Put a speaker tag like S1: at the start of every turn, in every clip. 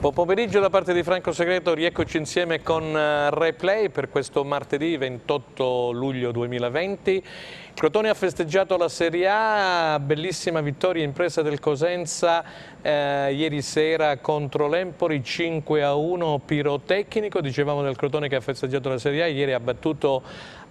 S1: Buon pomeriggio da parte di Franco Segreto, rieccoci insieme con Replay per questo martedì 28 luglio 2020. Il Crotone ha festeggiato la Serie A, bellissima vittoria impresa del Cosenza ieri sera contro l'Empoli, 5-1 pirotecnico. Dicevamo del Crotone che ha festeggiato la Serie A, ieri ha battuto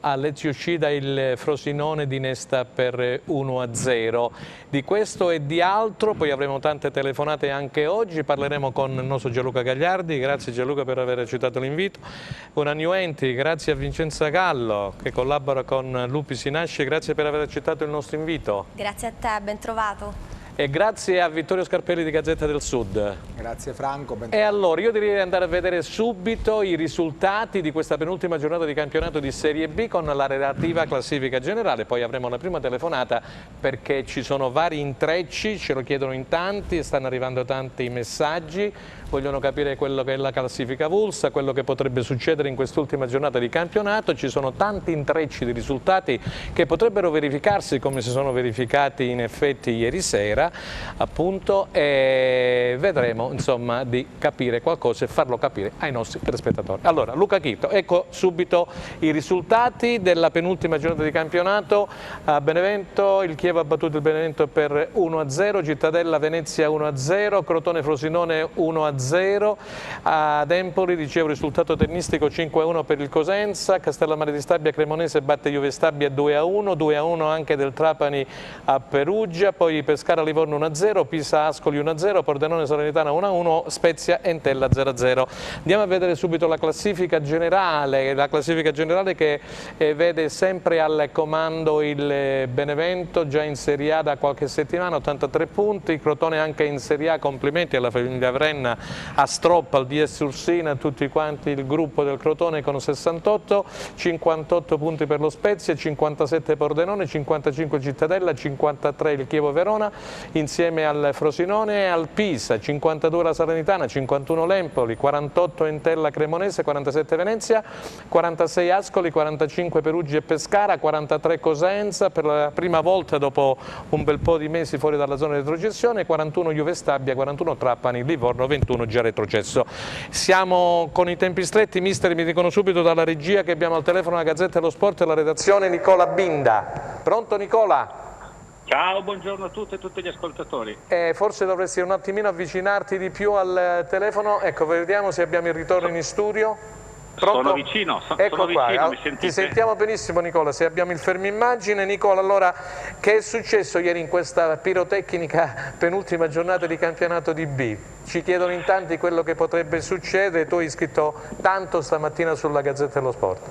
S1: a Lezio Scida il Frosinone di Nesta per 1-0. Di questo e di altro, poi avremo tante telefonate anche oggi, parleremo con il nostro Gianluca Gagliardi, grazie Gianluca per aver accettato l'invito, con Agnew Enti, grazie a Vincenza Gallo che collabora con Lupi Sinasce, grazie per aver accettato il nostro invito.
S2: Grazie a te, ben trovato.
S1: E grazie a Vittorio Scarpelli di Gazzetta del Sud.
S3: Grazie Franco.
S1: E allora io direi di andare a vedere subito i risultati di questa penultima giornata di campionato di Serie B con la relativa classifica generale, poi avremo la prima telefonata perché ci sono vari intrecci, ce lo chiedono in tanti, stanno arrivando tanti messaggi, vogliono capire quello che è la classifica avulsa, quello che potrebbe succedere in quest'ultima giornata di campionato, ci sono tanti intrecci di risultati che potrebbero verificarsi come si sono verificati in effetti ieri sera, appunto, e vedremo insomma di capire qualcosa e farlo capire ai nostri telespettatori. Allora Luca Chito, ecco subito i risultati della penultima giornata di campionato. A Benevento il Chievo ha battuto il Benevento per 1-0, Cittadella Venezia 1-0, Crotone Frosinone 1-0, ad Empoli dicevo risultato tennistico 5-1 per il Cosenza, Castellammare di Stabia Cremonese batte Juve Stabia 2-1, 2-1 anche del Trapani a Perugia, poi Pescara Livorno 1-0, Pisa Ascoli 1-0, Pordenone Salernitana 1-1, Spezia Entella 0-0. Andiamo a vedere subito la classifica generale che vede sempre al comando il Benevento, già in Serie A da qualche settimana, 83 punti, Crotone anche in Serie A, complimenti alla famiglia Vrenna, a Stroppa, al DS Ursina, a tutti quanti il gruppo del Crotone con 68, 58 punti per lo Spezia, 57 Pordenone, 55 Cittadella, 53 il Chievo Verona, insieme al Frosinone e al Pisa, 52 la Salernitana, 51 l'Empoli, 48 Entella Cremonese, 47 Venezia, 46 Ascoli, 45 Perugia e Pescara, 43 Cosenza per la prima volta dopo un bel po' di mesi fuori dalla zona di retrocessione, 41 Juve Stabia, 41 Trapani, Livorno 21 già retrocesso. Siamo con i tempi stretti, mister, mi dicono subito dalla regia che abbiamo al telefono la Gazzetta dello Sport e la redazione Nicola Binda. Pronto Nicola?
S4: Ciao, buongiorno a tutti e tutti gli ascoltatori.
S1: Forse dovresti un attimino avvicinarti di più al telefono, ecco vediamo se abbiamo il ritorno in studio. Pronto?
S4: Sono vicino,
S1: ecco
S4: sono
S1: qua.
S4: vicino, mi sentite?
S1: Ti sentiamo benissimo Nicola, se abbiamo il fermo immagine. Nicola, allora che è successo ieri in questa pirotecnica penultima giornata di campionato di B? Ci chiedono in tanti quello che potrebbe succedere, tu hai scritto tanto stamattina sulla Gazzetta dello Sport.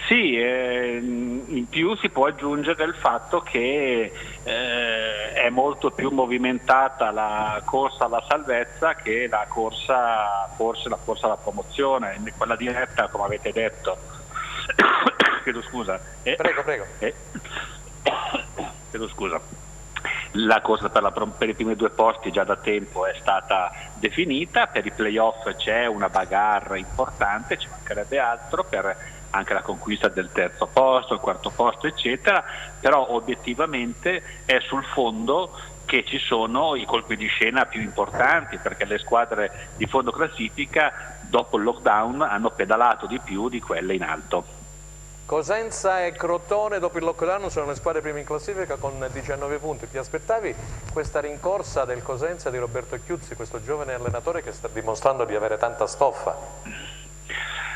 S4: Sì, in più si può aggiungere il fatto che è molto più movimentata la corsa alla salvezza che la corsa, forse la corsa alla promozione, quella diretta come avete detto. Chiedo scusa.
S1: Prego.
S4: Chiedo scusa. La corsa per i primi due posti già da tempo è stata definita, per i playoff c'è una bagarre importante, ci mancherebbe altro per anche la conquista del terzo posto, il quarto posto eccetera, però obiettivamente è sul fondo che ci sono i colpi di scena più importanti, perché le squadre di fondo classifica dopo il lockdown hanno pedalato di più di quelle in alto.
S1: Cosenza e Crotone dopo il lockdown sono le squadre prime in classifica con 19 punti. Ti aspettavi questa rincorsa del Cosenza di Roberto Chiuzzi, questo giovane allenatore che sta dimostrando di avere tanta stoffa?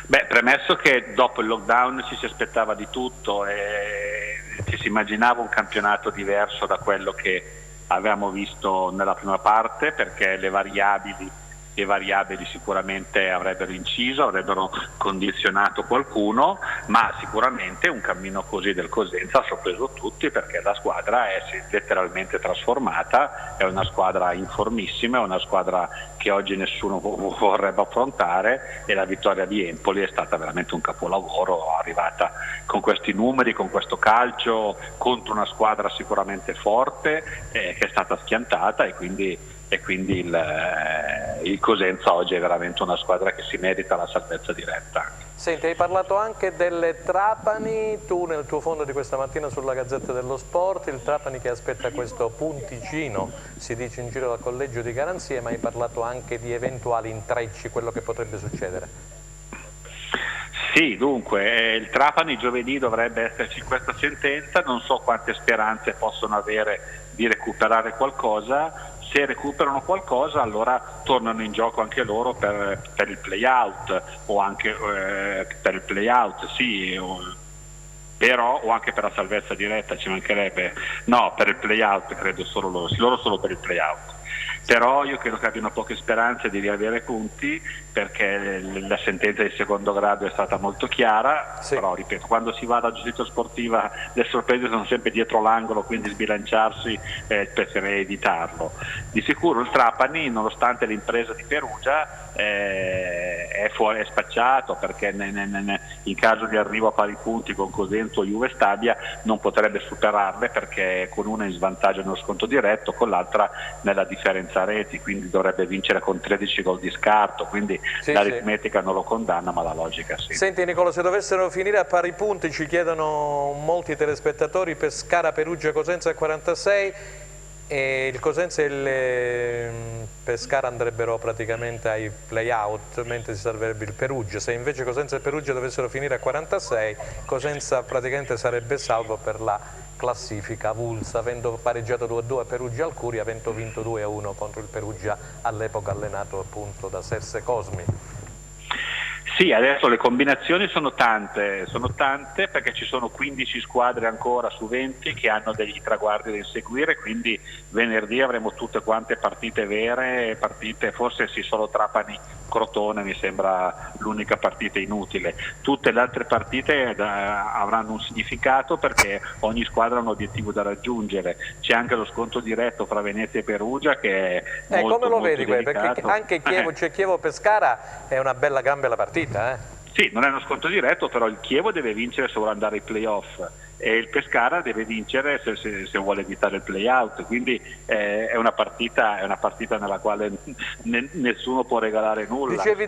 S4: Beh, premesso che dopo il lockdown ci si aspettava di tutto e ci si immaginava un campionato diverso da quello che avevamo visto nella prima parte, perché le variabili sicuramente avrebbero inciso, avrebbero condizionato qualcuno, ma sicuramente un cammino così del Cosenza ha sorpreso tutti, perché la squadra si è letteralmente trasformata, è una squadra informissima, è una squadra che oggi nessuno vorrebbe affrontare, e la vittoria di Empoli è stata veramente un capolavoro, arrivata con questi numeri, con questo calcio, contro una squadra sicuramente forte che è stata schiantata, e quindi il Cosenza oggi è veramente una squadra che si merita la salvezza diretta.
S1: Senti, hai parlato anche delle Trapani, tu nel tuo fondo di questa mattina sulla Gazzetta dello Sport, il Trapani che aspetta questo punticino, si dice in giro dal collegio di garanzie, ma hai parlato anche di eventuali intrecci, quello che potrebbe succedere.
S4: Sì, dunque, il Trapani giovedì dovrebbe esserci questa sentenza, non so quante speranze possono avere di recuperare qualcosa. Se recuperano qualcosa allora tornano in gioco anche loro per il play-out o anche per il play-out, sì, però, o anche per la salvezza diretta, ci mancherebbe, no, per il play-out credo solo loro solo per il play-out. Però io credo che abbiano poche speranze di riavere punti perché la sentenza di secondo grado è stata molto chiara, sì. Però ripeto, quando si va alla giustizia sportiva le sorprese sono sempre dietro l'angolo, quindi sbilanciarsi preferirei evitarlo. Di sicuro il Trapani, nonostante l'impresa di Perugia, è spacciato perché in caso di arrivo a pari punti con Cosenza o Juve Stabia non potrebbe superarle perché con una in svantaggio nello sconto diretto, con l'altra nella differenza reti, quindi dovrebbe vincere con 13 gol di scarto, quindi sì, l'aritmetica sì, non lo condanna, ma la logica sì.
S1: Senti Nicola, se dovessero finire a pari punti, ci chiedono molti telespettatori, Pescara, Perugia, Cosenza al 46, e il Cosenza e il Pescara andrebbero praticamente ai play-out, mentre si salverebbe il Perugia. Se invece Cosenza e Perugia dovessero finire a 46, Cosenza praticamente sarebbe salvo per la classifica avulsa, avendo pareggiato 2-2 a Perugia al Curi, avendo vinto 2-1 contro il Perugia, all'epoca allenato appunto da Serse Cosmi.
S4: Sì, adesso le combinazioni sono tante perché ci sono 15 squadre ancora su 20 che hanno degli traguardi da inseguire, quindi venerdì avremo tutte quante partite vere, forse sì, solo Trapani-Crotone mi sembra l'unica partita inutile. Tutte le altre partite avranno un significato perché ogni squadra ha un obiettivo da raggiungere. C'è anche lo sconto diretto fra Venezia e Perugia che è molto,
S1: come lo
S4: molto
S1: vedi? Perché anche Chievo-Pescara è una bella gamba la partita.
S4: Sì, non è uno sconto diretto, però il Chievo deve vincere se vuole andare ai play-off e il Pescara deve vincere se vuole evitare il play-out, quindi è una partita nella quale nessuno può regalare nulla.
S1: Dicevi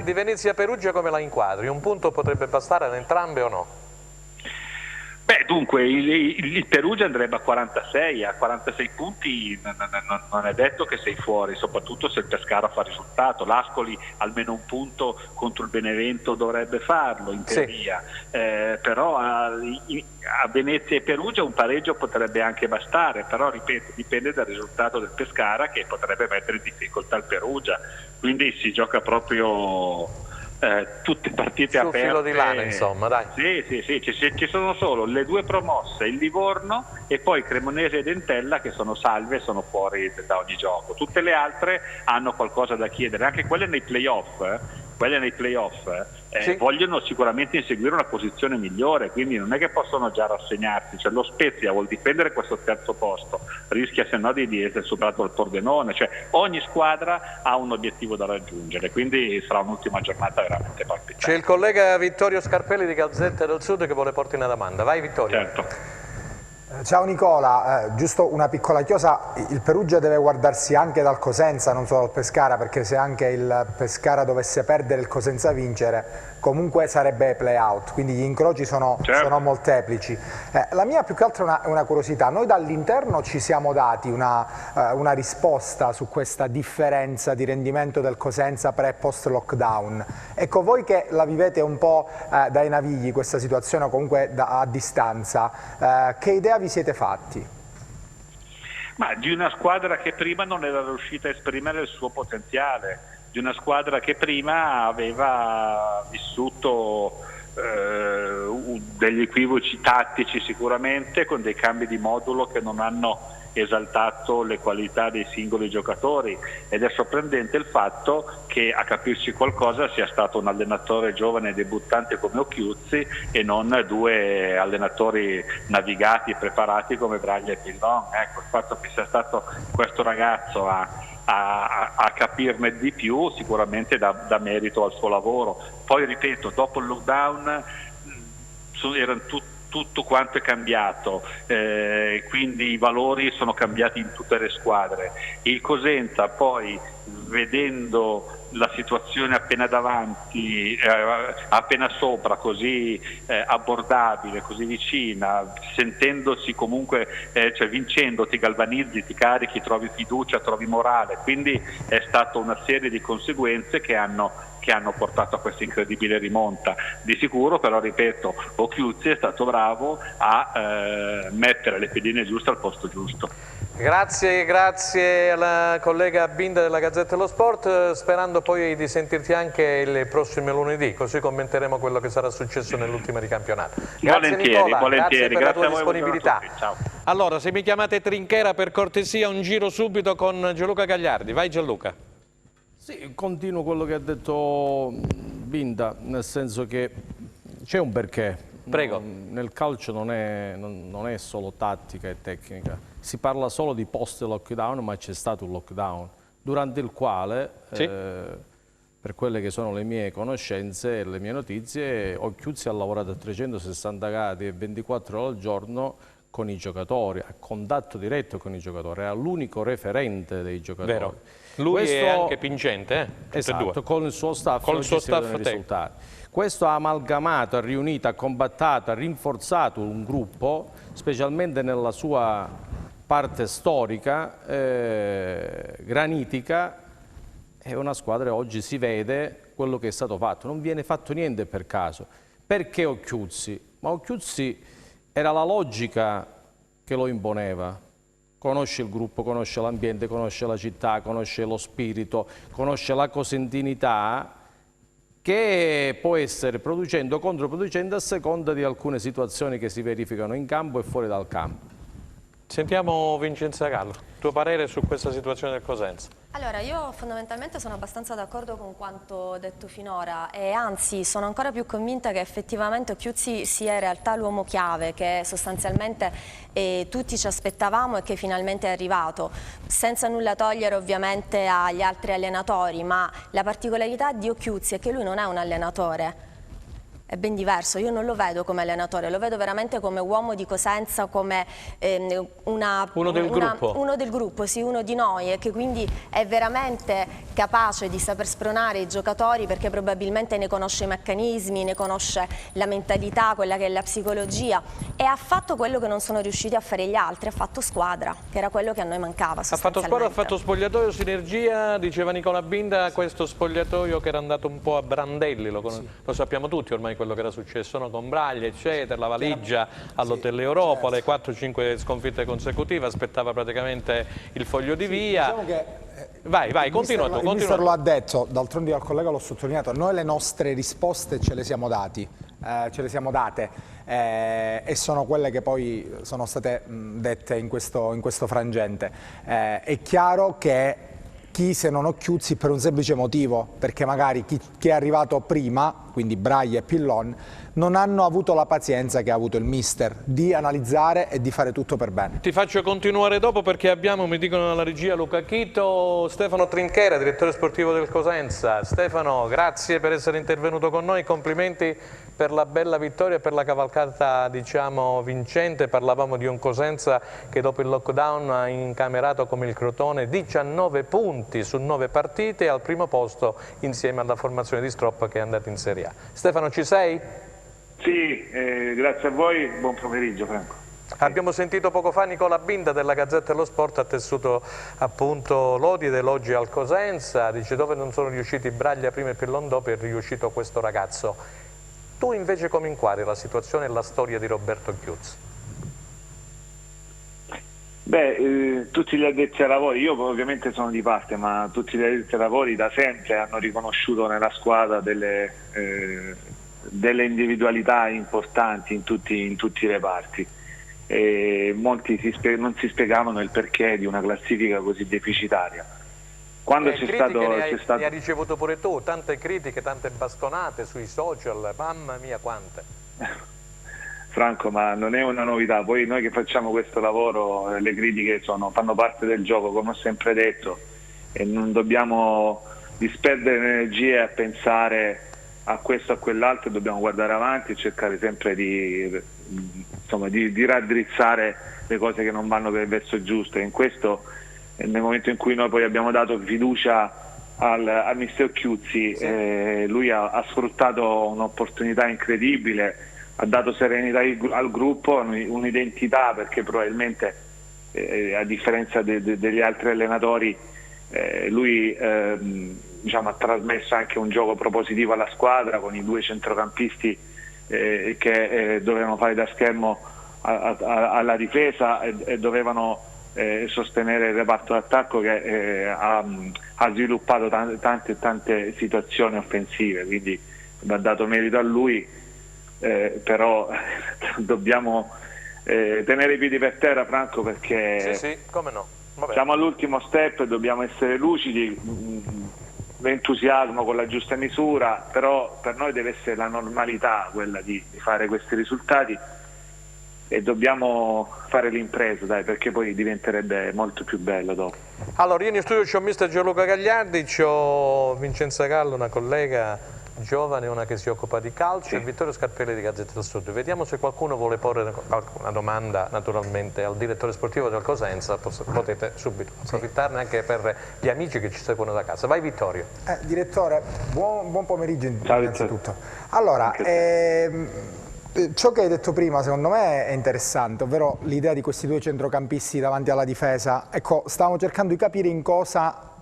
S1: di Venezia-Perugia, come la inquadri? Un punto potrebbe bastare ad entrambe o no?
S4: Beh, dunque il Perugia andrebbe a 46, a 46 punti non è detto che sei fuori, soprattutto se il Pescara fa risultato. L'Ascoli almeno un punto contro il Benevento dovrebbe farlo in teoria, sì. Però a Venezia e Perugia un pareggio potrebbe anche bastare, però ripeto, dipende dal risultato del Pescara che potrebbe mettere in difficoltà il Perugia, quindi si gioca proprio tutte partite
S1: sul
S4: aperte.
S1: Filo di lana, insomma, dai.
S4: Sì, ci sono solo le due promosse, il Livorno e poi Cremonese ed Entella che sono salve e sono fuori da ogni gioco. Tutte le altre hanno qualcosa da chiedere, anche quelle nei play-off. Sì. Vogliono sicuramente inseguire una posizione migliore, quindi non è che possono già rassegnarsi, cioè lo Spezia vuol difendere questo terzo posto, rischia se no di essere superato dal Pordenone, cioè ogni squadra ha un obiettivo da raggiungere, quindi sarà un'ultima giornata veramente palpitante.
S1: C'è il collega Vittorio Scarpelli di Gazzetta del Sud che vuole porti una domanda, vai Vittorio.
S4: Certo.
S3: Ciao Nicola, giusto una piccola chiosa, il Perugia deve guardarsi anche dal Cosenza, non solo dal Pescara, perché se anche il Pescara dovesse perdere e il Cosenza vincere, comunque sarebbe play-out, quindi gli incroci sono molteplici. La mia più che altro è una curiosità, noi dall'interno ci siamo dati una risposta su questa differenza di rendimento del Cosenza pre e post lockdown. Ecco, voi che la vivete un po' dai navigli questa situazione o comunque a distanza, che idea vi siete fatti?
S4: Ma di una squadra che prima non era riuscita a esprimere il suo potenziale, di una squadra che prima aveva vissuto degli equivoci tattici sicuramente, con dei cambi di modulo che non hanno esaltato le qualità dei singoli giocatori, ed è sorprendente il fatto che a capirci qualcosa sia stato un allenatore giovane e debuttante come Occhiuzzi e non due allenatori navigati e preparati come Braglia e Pillon. Ecco, il fatto che sia stato questo ragazzo a capirne di più sicuramente dà merito al suo lavoro. Poi ripeto, dopo il lockdown erano tutto quanto è cambiato, quindi i valori sono cambiati in tutte le squadre. Il Cosenza poi, vedendo la situazione appena davanti, appena sopra, così abbordabile, così vicina, sentendosi comunque, cioè vincendo ti galvanizzi, ti carichi, trovi fiducia, trovi morale, quindi è stata una serie di conseguenze che hanno portato a questa incredibile rimonta. Di sicuro però, ripeto, Occhiuzzi è stato bravo a mettere le pedine giuste al posto giusto.
S1: Grazie alla collega Binda della Gazzetta dello Sport, sperando poi di sentirti anche il prossimo lunedì, così commenteremo quello che sarà successo nell'ultima di campionato. Grazie Nicola, grazie per la tua disponibilità.
S4: Ciao.
S1: Allora, se mi chiamate Trinchera, per cortesia un giro subito con Gianluca Gagliardi. Vai Gianluca.
S5: Sì, continuo quello che ha detto Binda, nel senso che c'è un perché.
S1: Prego.
S5: Nel calcio non è solo tattica e tecnica, si parla solo di post-lockdown, ma c'è stato un lockdown, durante il quale,
S1: sì,
S5: per quelle che sono le mie conoscenze e le mie notizie, Occhiuzzi ha lavorato a 360 gradi e 24 ore al giorno con i giocatori, a contatto diretto con i giocatori, era l'unico referente dei giocatori.
S1: Vero. Lui è anche Pincente,
S5: esatto, con il suo staff,
S1: con il suo staff
S5: risultati. Questo ha amalgamato, ha riunito, ha combattato, ha rinforzato un gruppo, specialmente nella sua parte storica, granitica. È una squadra, oggi si vede quello che è stato fatto, non viene fatto niente per caso. Perché Occhiuzzi? Ma Occhiuzzi era la logica che lo imponeva. Conosce il gruppo, conosce l'ambiente, conosce la città, conosce lo spirito, conosce la cosentinità, che può essere producente o controproducente a seconda di alcune situazioni che si verificano in campo e fuori dal campo.
S1: Sentiamo Vincenza Gallo, tuo parere su questa situazione del Cosenza.
S2: Allora, io fondamentalmente sono abbastanza d'accordo con quanto detto finora e anzi sono ancora più convinta che effettivamente Occhiuzzi sia in realtà l'uomo chiave che sostanzialmente tutti ci aspettavamo e che finalmente è arrivato, senza nulla togliere ovviamente agli altri allenatori, ma la particolarità di Occhiuzzi è che lui non è un allenatore. È ben diverso, io non lo vedo come allenatore, lo vedo veramente come uomo di Cosenza, come
S1: uno del
S2: gruppo, sì, uno di noi, e che quindi è veramente capace di saper spronare i giocatori perché probabilmente ne conosce i meccanismi, ne conosce la mentalità, quella che è la psicologia, e ha fatto quello che non sono riusciti a fare gli altri, ha fatto squadra, che era quello che a noi mancava
S1: Ha fatto squadra, ha fatto spogliatoio, sinergia, diceva Nicola Binda, questo spogliatoio che era andato un po' a brandelli, lo sappiamo tutti ormai quello che era successo, no? Con Braglia eccetera, la valigia all'Hotel Europa, le 4-5 sconfitte consecutive, aspettava praticamente il foglio di via.
S3: Diciamo che,
S1: vai, continua tu.
S3: Il mister lo ha detto, d'altronde al collega l'ho sottolineato, noi le nostre risposte ce le siamo date e sono quelle che poi sono state dette in questo frangente. È chiaro che chi se non Occhiuzzi per un semplice motivo, perché magari chi è arrivato prima, quindi Braglia e Pillon, non hanno avuto la pazienza che ha avuto il mister di analizzare e di fare tutto per bene.
S1: Ti faccio continuare dopo perché abbiamo, mi dicono alla regia, Luca Chito, Stefano Trinchera, direttore sportivo del Cosenza. Stefano, grazie per essere intervenuto con noi, complimenti per la bella vittoria e per la cavalcata, diciamo, vincente. Parlavamo di un Cosenza che dopo il lockdown ha incamerato come il Crotone 19 punti su 9 partite, al primo posto insieme alla formazione di Stroppa che è andata in Serie A. Stefano, ci sei?
S6: Sì, grazie a voi, buon pomeriggio Franco.
S1: Abbiamo sentito poco fa Nicola Binda della Gazzetta dello Sport, ha tessuto appunto lodi ed elogi al Cosenza, dice dove non sono riusciti Braglia prima e Pillon dopo è riuscito questo ragazzo. Tu invece come inquadri la situazione e la storia di Roberto Occhiuzzi?
S6: Beh, tutti gli addetti ai lavori, io ovviamente sono di parte, ma tutti gli addetti ai lavori da sempre hanno riconosciuto nella squadra delle individualità importanti in tutti i reparti. Molti non si spiegavano il perché di una classifica così deficitaria. Quando c'è stato...
S1: Ne hai ricevuto pure tu, tante critiche, tante bastonate sui social, mamma mia quante.
S6: Franco, ma non è una novità, poi noi che facciamo questo lavoro le critiche fanno parte del gioco, come ho sempre detto, e non dobbiamo disperdere energie a pensare a questo o a quell'altro, dobbiamo guardare avanti e cercare sempre di insomma, di raddrizzare le cose che non vanno per il verso giusto, e in questo, nel momento in cui noi poi abbiamo dato fiducia al mister Chiuzzi, lui ha sfruttato un'opportunità incredibile, ha dato serenità al gruppo, un'identità, perché probabilmente a differenza degli altri allenatori lui diciamo, ha trasmesso anche un gioco propositivo alla squadra, con i due centrocampisti che dovevano fare da schermo alla difesa e dovevano sostenere il reparto d'attacco, che ha sviluppato tante situazioni offensive, quindi va dato merito a lui, però dobbiamo tenere i piedi per terra, Franco, perché
S1: Sì, come no. Vabbè.
S6: siamo all'ultimo step e dobbiamo essere lucidi, l'entusiasmo con la giusta misura, però per noi deve essere la normalità quella di fare questi risultati, e dobbiamo fare l'impresa, dai, perché poi diventerebbe molto più bello dopo.
S1: Allora, io in studio c'ho mister Gianluca Gagliardi, c'ho Vincenza Gallo, una collega giovane, una che si occupa di calcio, e Vittorio Scarpelli di Gazzetta del Sud. Vediamo se qualcuno vuole porre una domanda, naturalmente, al direttore sportivo del Cosenza. Potete subito approfittarne anche per gli amici che ci seguono da casa. Vai Vittorio.
S3: Direttore, buon pomeriggio
S6: Ciao,
S3: innanzitutto. Allora, ciò che hai detto prima secondo me è interessante, ovvero l'idea di questi due centrocampisti davanti alla difesa. Ecco, stavamo cercando di capire in cosa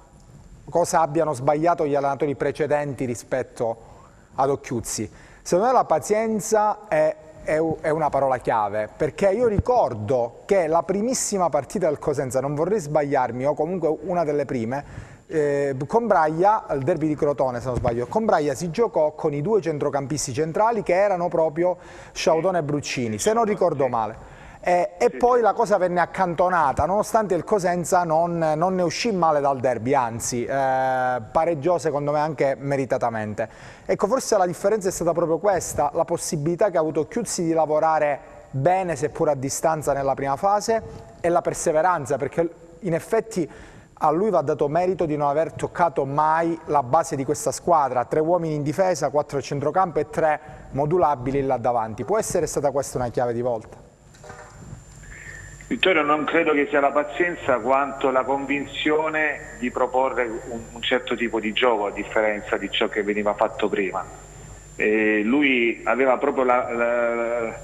S3: abbiano sbagliato gli allenatori precedenti rispetto ad Occhiuzzi. Secondo me la pazienza è una parola chiave, perché io ricordo che la primissima partita del Cosenza, non vorrei sbagliarmi, o comunque una delle prime, con Braglia, al derby di Crotone se non sbaglio, con Braglia si giocò con i due centrocampisti centrali che erano proprio Sciaudone e Bruccini, se non ricordo male. E poi la cosa venne accantonata, nonostante il Cosenza non ne uscì male dal derby, anzi pareggiò secondo me anche meritatamente. Ecco, forse la differenza è stata proprio questa, la possibilità che ha avuto Chiuzzi di lavorare bene, seppur a distanza nella prima fase, e la perseveranza, perché in effetti a lui va dato merito di non aver toccato mai la base di questa squadra, 3 uomini in difesa, 4 a centrocampo e 3 modulabili là davanti. Può essere stata questa una chiave di volta?
S6: Vittorio, non credo che sia la pazienza quanto la convinzione di proporre un certo tipo di gioco, a differenza di ciò che veniva fatto prima. Lui aveva proprio la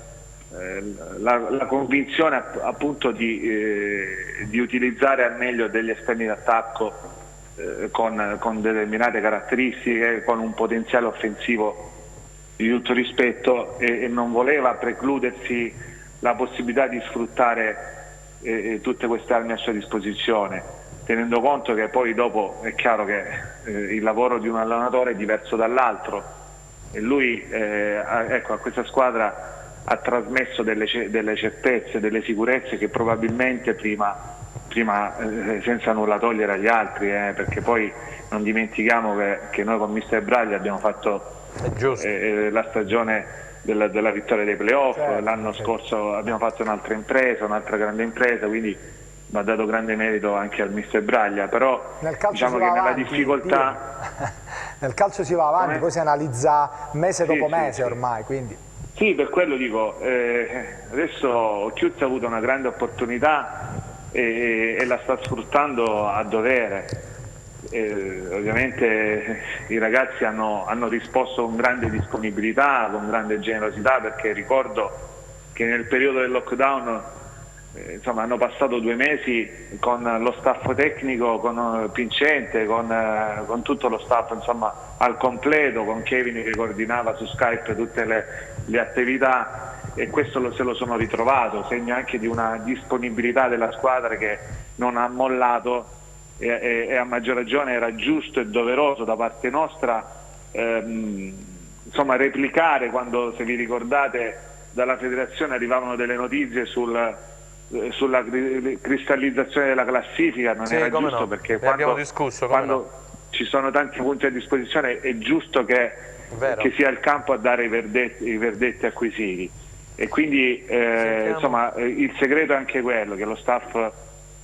S6: convinzione appunto di utilizzare al meglio degli esterni d'attacco con determinate caratteristiche, con un potenziale offensivo di tutto rispetto, e non voleva precludersi la possibilità di sfruttare tutte queste armi a sua disposizione, tenendo conto che poi dopo è chiaro che il lavoro di un allenatore è diverso dall'altro, e lui ecco, a questa squadra ha trasmesso delle certezze, delle sicurezze che probabilmente prima senza nulla togliere agli altri, perché poi non dimentichiamo che noi con mister Braglia abbiamo fatto la stagione della vittoria dei playoff, l'anno scorso abbiamo fatto un'altra impresa, un'altra grande impresa, quindi va dato grande merito anche al mister Braglia, però diciamo che nella difficoltà...
S3: Nel calcio si va avanti, poi si analizza mese dopo mese ormai, quindi...
S6: Sì, per quello dico, adesso Chiuzzi ha avuto una grande opportunità e la sta sfruttando a dovere. Ovviamente i ragazzi hanno risposto con grande disponibilità, con grande generosità, perché ricordo che nel periodo del lockdown insomma, hanno passato 2 mesi con lo staff tecnico, con Pincente, con tutto lo staff insomma, al completo, con Kevin che coordinava su Skype tutte le attività, e questo se lo sono ritrovato, segno anche di una disponibilità della squadra che non ha mollato, e a maggior ragione era giusto e doveroso da parte nostra insomma, replicare quando, se vi ricordate, dalla federazione arrivavano delle notizie sulla cristallizzazione della classifica, non era giusto, perché quando ci sono tanti punti a disposizione è giusto che sia il campo a dare i verdetti acquisiti, e quindi insomma, il segreto è anche quello, che lo staff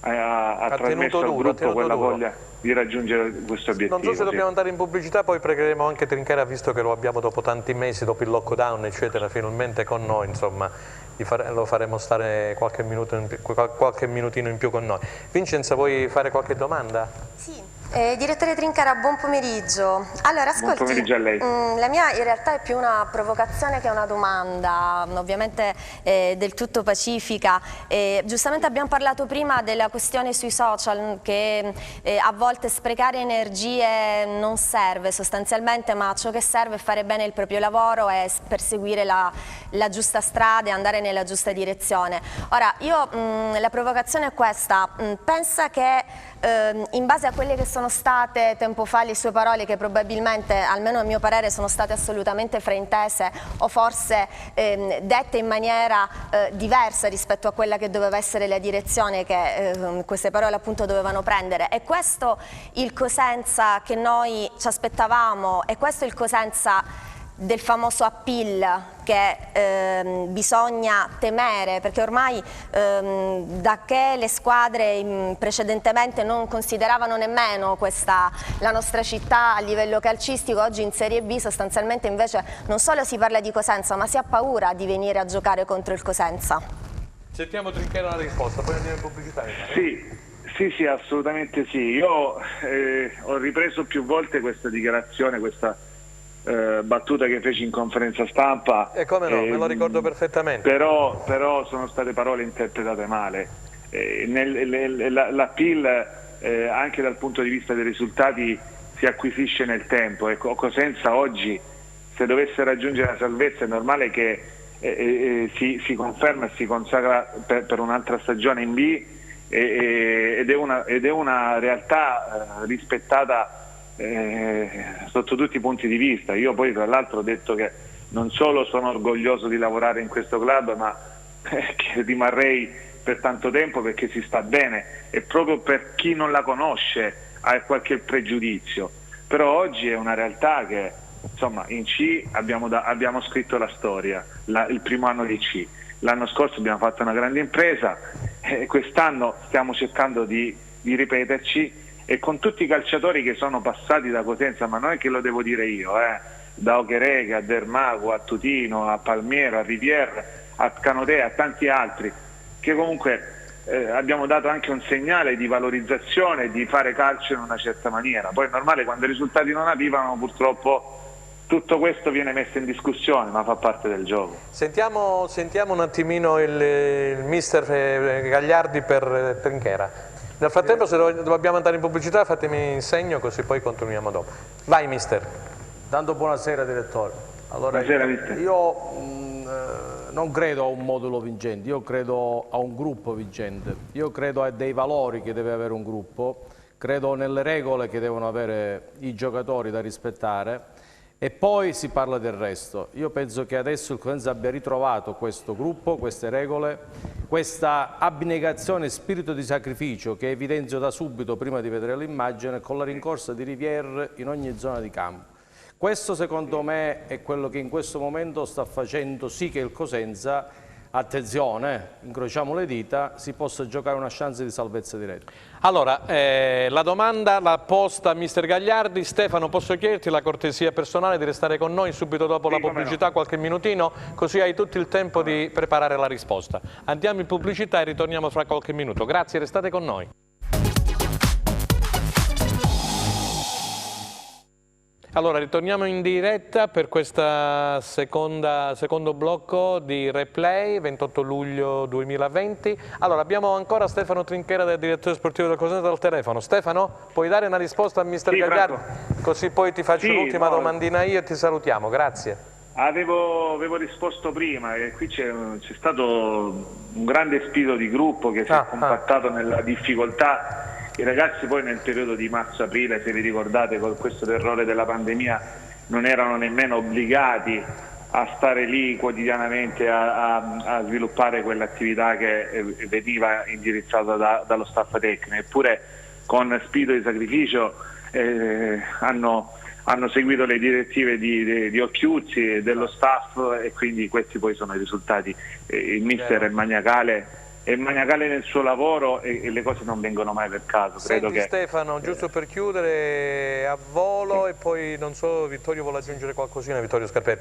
S6: ha trasmesso al gruppo quella voglia di raggiungere questo obiettivo.
S1: Non so se dobbiamo andare in pubblicità, poi pregheremo anche Trinchera, visto che lo abbiamo dopo tanti mesi, dopo il lockdown eccetera, finalmente con noi, insomma, lo faremo stare qualche minutino in più con noi. Vincenzo, vuoi fare qualche domanda?
S2: Sì. Direttore Trinchera, buon pomeriggio. Allora, ascolti,
S6: buon pomeriggio a lei.
S2: La mia in realtà è più una provocazione che una domanda, ovviamente del tutto pacifica. Giustamente abbiamo parlato prima della questione sui social, che a volte sprecare energie non serve sostanzialmente, ma ciò che serve è fare bene il proprio lavoro e perseguire la giusta strada e andare nella giusta direzione. Ora, la provocazione è questa: pensa che in base a quelle che sono state tempo fa le sue parole, che probabilmente, almeno a mio parere, sono state assolutamente fraintese o forse dette in maniera diversa rispetto a quella che doveva essere la direzione che queste parole appunto dovevano prendere. È questo il Cosenza che noi ci aspettavamo? È questo il Cosenza del famoso appeal che bisogna temere, perché ormai da che le squadre precedentemente non consideravano nemmeno la nostra città a livello calcistico, oggi in Serie B sostanzialmente invece non solo si parla di Cosenza, ma si ha paura di venire a giocare contro il Cosenza.
S1: Sentiamo Trinchera la risposta, poi andiamo in pubblicità.
S6: Sì, assolutamente sì. Io ho ripreso più volte questa dichiarazione, questa battuta che feci in conferenza stampa,
S1: e come no, me lo ricordo perfettamente,
S6: però sono state parole interpretate male. L'appeal anche dal punto di vista dei risultati si acquisisce nel tempo. Ecco, Cosenza oggi, se dovesse raggiungere la salvezza, è normale che si conferma e si consacra per un'altra stagione in B, ed è una realtà rispettata sotto tutti i punti di vista. Io poi tra l'altro ho detto che non solo sono orgoglioso di lavorare in questo club, ma che rimarrei per tanto tempo, perché si sta bene, e proprio per chi non la conosce ha qualche pregiudizio. Però oggi è una realtà che, insomma, in C abbiamo scritto la storia, il primo anno di C. L'anno scorso abbiamo fatto una grande impresa, e quest'anno stiamo cercando di ripeterci, e con tutti i calciatori che sono passati da Cosenza, ma non è che lo devo dire io, da Ocherega a Dermago, a Tutino, a Palmiero, a Rivière, a Canotè, a tanti altri, che comunque abbiamo dato anche un segnale di valorizzazione, di fare calcio in una certa maniera. Poi è normale, quando i risultati non arrivano, purtroppo tutto questo viene messo in discussione, ma fa parte del gioco.
S1: Sentiamo un attimino il mister Gagliardi per Trinchera. Nel frattempo, se dobbiamo andare in pubblicità, fatemi in segno, così poi continuiamo dopo. Vai mister.
S5: Tanto buonasera direttore. Allora,
S6: buonasera mister.
S5: Io non credo a un modulo vincente, io credo a un gruppo vincente, io credo a dei valori che deve avere un gruppo, credo nelle regole che devono avere i giocatori da rispettare, e poi si parla del resto. Io penso che adesso il Cosenza abbia ritrovato questo gruppo, queste regole, questa abnegazione e spirito di sacrificio che evidenzio da subito prima di vedere l'immagine, con la rincorsa di Rivière in ogni zona di campo. Questo secondo me è quello che in questo momento sta facendo sì che il Cosenza, attenzione, incrociamo le dita, si possa giocare una chance di salvezza diretta.
S1: Allora, la domanda l'ha posta mister Gagliardi. Stefano, posso chiederti la cortesia personale di restare con noi subito dopo la pubblicità, qualche minutino, così hai tutto il tempo di preparare la risposta. Andiamo in pubblicità e ritorniamo fra qualche minuto. Grazie, restate con noi. Allora, ritorniamo in diretta per questo secondo blocco di replay, 28 luglio 2020. Allora, abbiamo ancora Stefano Trinchera, del direttore sportivo del Cosenza, al telefono. Stefano, puoi dare una risposta a mister Gagliardi? Così poi ti faccio l'ultima domandina io e ti salutiamo. Grazie.
S6: Avevo risposto prima, e qui c'è stato un grande spirito di gruppo che si è compattato nella difficoltà. I ragazzi poi nel periodo di marzo-aprile, se vi ricordate, con questo terrore della pandemia, non erano nemmeno obbligati a stare lì quotidianamente a sviluppare quell'attività che veniva indirizzata dallo staff tecnico. Eppure con spirito di sacrificio hanno seguito le direttive di Occhiuzzi e dello staff, e quindi questi poi sono i risultati. Il mister è maniacale nel suo lavoro, e le cose non vengono mai per caso.
S1: Senti,
S6: Credo che
S1: Stefano, giusto per chiudere a volo, poi non so, Vittorio vuole aggiungere qualcosina, Vittorio Scarpelli.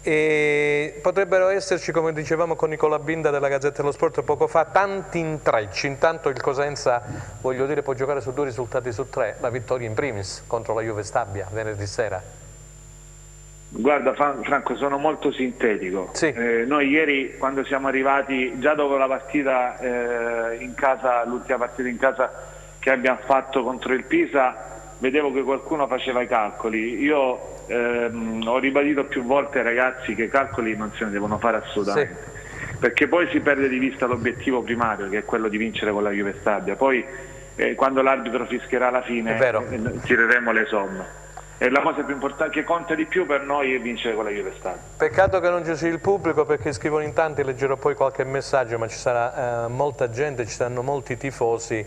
S1: E potrebbero esserci, come dicevamo con Nicola Binda della Gazzetta dello Sport poco fa, tanti intrecci. Intanto il Cosenza, voglio dire, può giocare su 2 risultati su 3, la vittoria in primis contro la Juve Stabia venerdì sera.
S6: Guarda Franco, sono molto sintetico.
S1: Sì.
S6: Noi ieri, quando siamo arrivati, già dopo la partita in casa, l'ultima partita in casa che abbiamo fatto contro il Pisa, vedevo che qualcuno faceva i calcoli. Io ho ribadito più volte ai ragazzi che i calcoli non se ne devono fare assolutamente, perché poi si perde di vista l'obiettivo primario, che è quello di vincere con la Juve Stabia. Poi quando l'arbitro fischierà la fine tireremo le somme. E la cosa più importante, che conta di più per noi, è vincere con la Juve Stabia.
S1: Peccato che non ci sia il pubblico, perché scrivono in tanti, leggerò poi qualche messaggio, ma ci sarà molta gente, ci saranno molti tifosi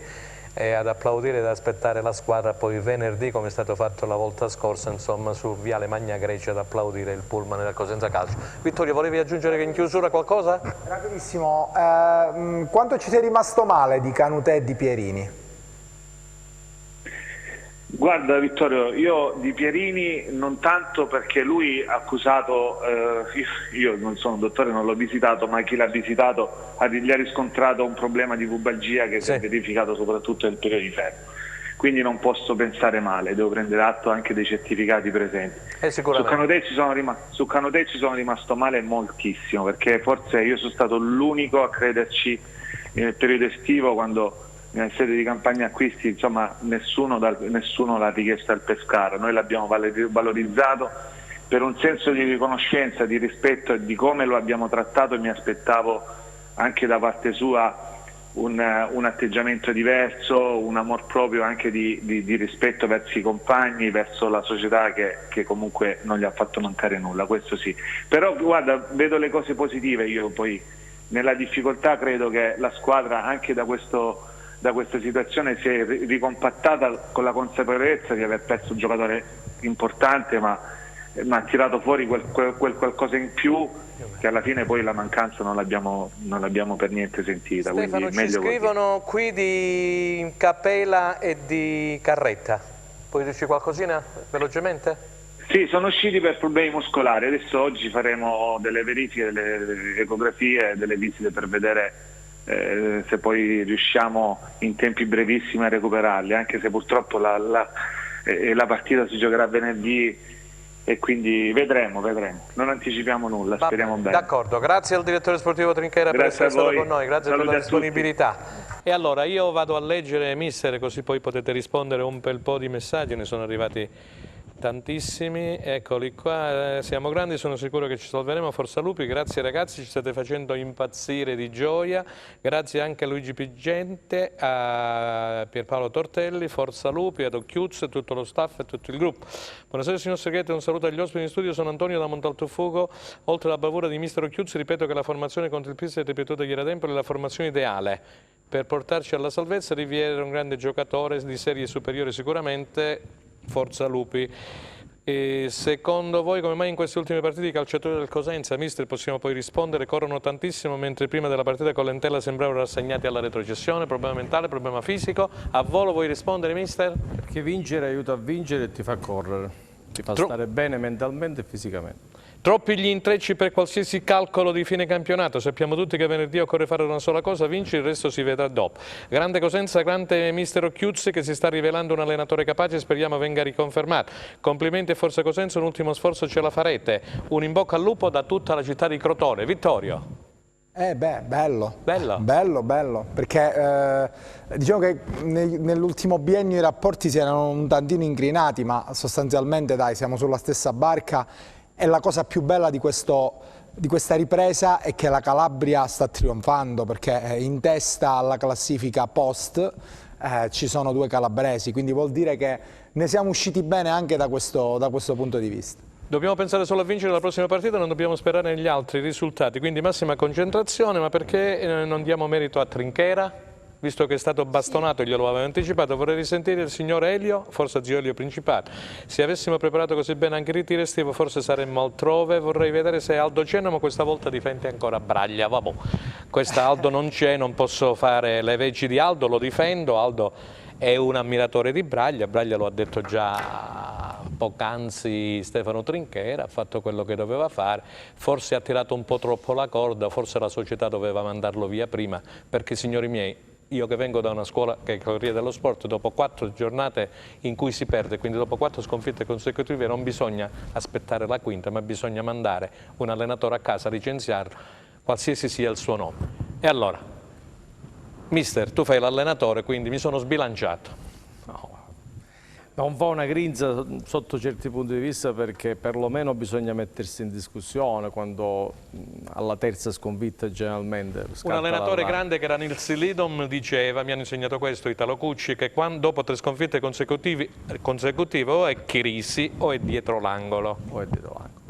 S1: ad applaudire ed aspettare la squadra poi venerdì, come è stato fatto la volta scorsa, insomma, su Viale Magna Grecia, ad applaudire il pullman del Cosenza Calcio. Vittorio, volevi aggiungere in chiusura qualcosa?
S3: Rapidissimo, quanto ci sei rimasto male di Canutè e di Pierini?
S6: Guarda Vittorio, io di Pierini non tanto, perché lui ha accusato, io non sono un dottore, non l'ho visitato, ma chi l'ha visitato gli ha riscontrato un problema di pubalgia che si è verificato soprattutto nel periodo di ferro. Quindi non posso pensare male, devo prendere atto anche dei certificati presenti. Su Canutè ci sono rimasto male moltissimo, perché forse io sono stato l'unico a crederci nel periodo estivo, quando nella sede di campagna acquisti, insomma, nessuno l'ha richiesto al Pescara. Noi l'abbiamo valorizzato per un senso di riconoscenza, di rispetto e di come lo abbiamo trattato, e mi aspettavo anche da parte sua un atteggiamento diverso, un amor proprio anche di rispetto verso i compagni, verso la società che comunque non gli ha fatto mancare nulla, questo sì. Però guarda, vedo le cose positive. Io poi nella difficoltà credo che la squadra, anche da questa situazione, si è ricompattata con la consapevolezza di aver perso un giocatore importante, ma ha tirato fuori quel qualcosa in più, che alla fine poi la mancanza non l'abbiamo per niente sentita.
S1: Stefano,
S6: quindi
S1: ci scrivono qui di Capela e di Carretta, puoi dirci qualcosina velocemente?
S6: Sì, sono usciti per problemi muscolari. Adesso oggi faremo delle verifiche, delle ecografie, delle visite per vedere se poi riusciamo in tempi brevissimi a recuperarli, anche se purtroppo la partita si giocherà venerdì, e quindi vedremo, non anticipiamo nulla, speriamo bene.
S1: D'accordo, grazie al direttore sportivo Trinchera per essere stato con noi, grazie per la disponibilità. E allora io vado a leggere, mister, così poi potete rispondere un bel po' di messaggi, ne sono arrivati tantissimi, eccoli qua. Siamo grandi, sono sicuro che ci salveremo, forza Lupi, grazie ragazzi, ci state facendo impazzire di gioia, grazie anche a Luigi Piggente, a Pierpaolo Tortelli, forza Lupi, ad Occhiuzzo, tutto lo staff e tutto il gruppo. Buonasera signor Segreto, un saluto agli ospiti in studio, sono Antonio da Montaltofugo. Oltre alla bravura di mister Occhiuzzo, ripeto che la formazione contro il Pisa ripetuta ieri ad Empoli è la formazione ideale per portarci alla salvezza. Riviera è un grande giocatore di serie superiore sicuramente, forza Lupi. E secondo voi come mai in queste ultime partite i calciatori del Cosenza, mister, possiamo poi rispondere, corrono tantissimo, mentre prima della partita con Lentella sembravano rassegnati alla retrocessione? Problema mentale, problema fisico? A volo vuoi rispondere, mister?
S5: Perché vincere aiuta a vincere e ti fa correre, ti fa stare bene mentalmente e fisicamente.
S1: Troppi gli intrecci per qualsiasi calcolo di fine campionato, sappiamo tutti che venerdì occorre fare una sola cosa, vincere, il resto si vedrà dopo. Grande Cosenza, grande mister Occhiuzzi che si sta rivelando un allenatore capace, speriamo venga riconfermato. Complimenti e forza Cosenza, un ultimo sforzo ce la farete. Un in bocca al lupo da tutta la città di Crotone. Vittorio.
S3: Bello, perché diciamo che nell'ultimo biennio i rapporti si erano un tantino incrinati, ma sostanzialmente dai, siamo sulla stessa barca. E la cosa più bella di questa ripresa è che la Calabria sta trionfando, perché in testa alla classifica post ci sono 2 calabresi, quindi vuol dire che ne siamo usciti bene anche da questo punto di vista.
S1: Dobbiamo pensare solo a vincere la prossima partita, non dobbiamo sperare negli altri risultati, quindi massima concentrazione. Ma perché non diamo merito a Trinchera? Visto che è stato bastonato, glielo avevo anticipato, vorrei risentire il signor Elio, forse zio Elio Principale. Se avessimo preparato così bene anche il ritiro estivo forse saremmo altrove, vorrei vedere se Aldo c'è, ma questa volta difende ancora Braglia. Vabbè, questa Aldo non c'è, non posso fare le veci di Aldo, lo difendo, Aldo è un ammiratore di Braglia, Braglia lo ha detto già poc'anzi Stefano Trinchera, ha fatto quello che doveva fare, forse ha tirato un po' troppo la corda, forse la società doveva mandarlo via prima, perché signori miei, io che vengo da una scuola che è il Corriere dello Sport, dopo 4 giornate in cui si perde, quindi dopo 4 sconfitte consecutive, non bisogna aspettare la quinta, ma bisogna mandare un allenatore a casa, licenziarlo, qualsiasi sia il suo nome. E allora, mister, tu fai l'allenatore, quindi mi sono sbilanciato.
S5: È un po' una grinza sotto certi punti di vista, perché perlomeno bisogna mettersi in discussione quando alla terza sconfitta generalmente
S1: un allenatore grande che era Nils Lidom diceva, mi hanno insegnato questo Italo Cucci, che dopo 3 sconfitte consecutive o è Chirisi o è dietro l'angolo.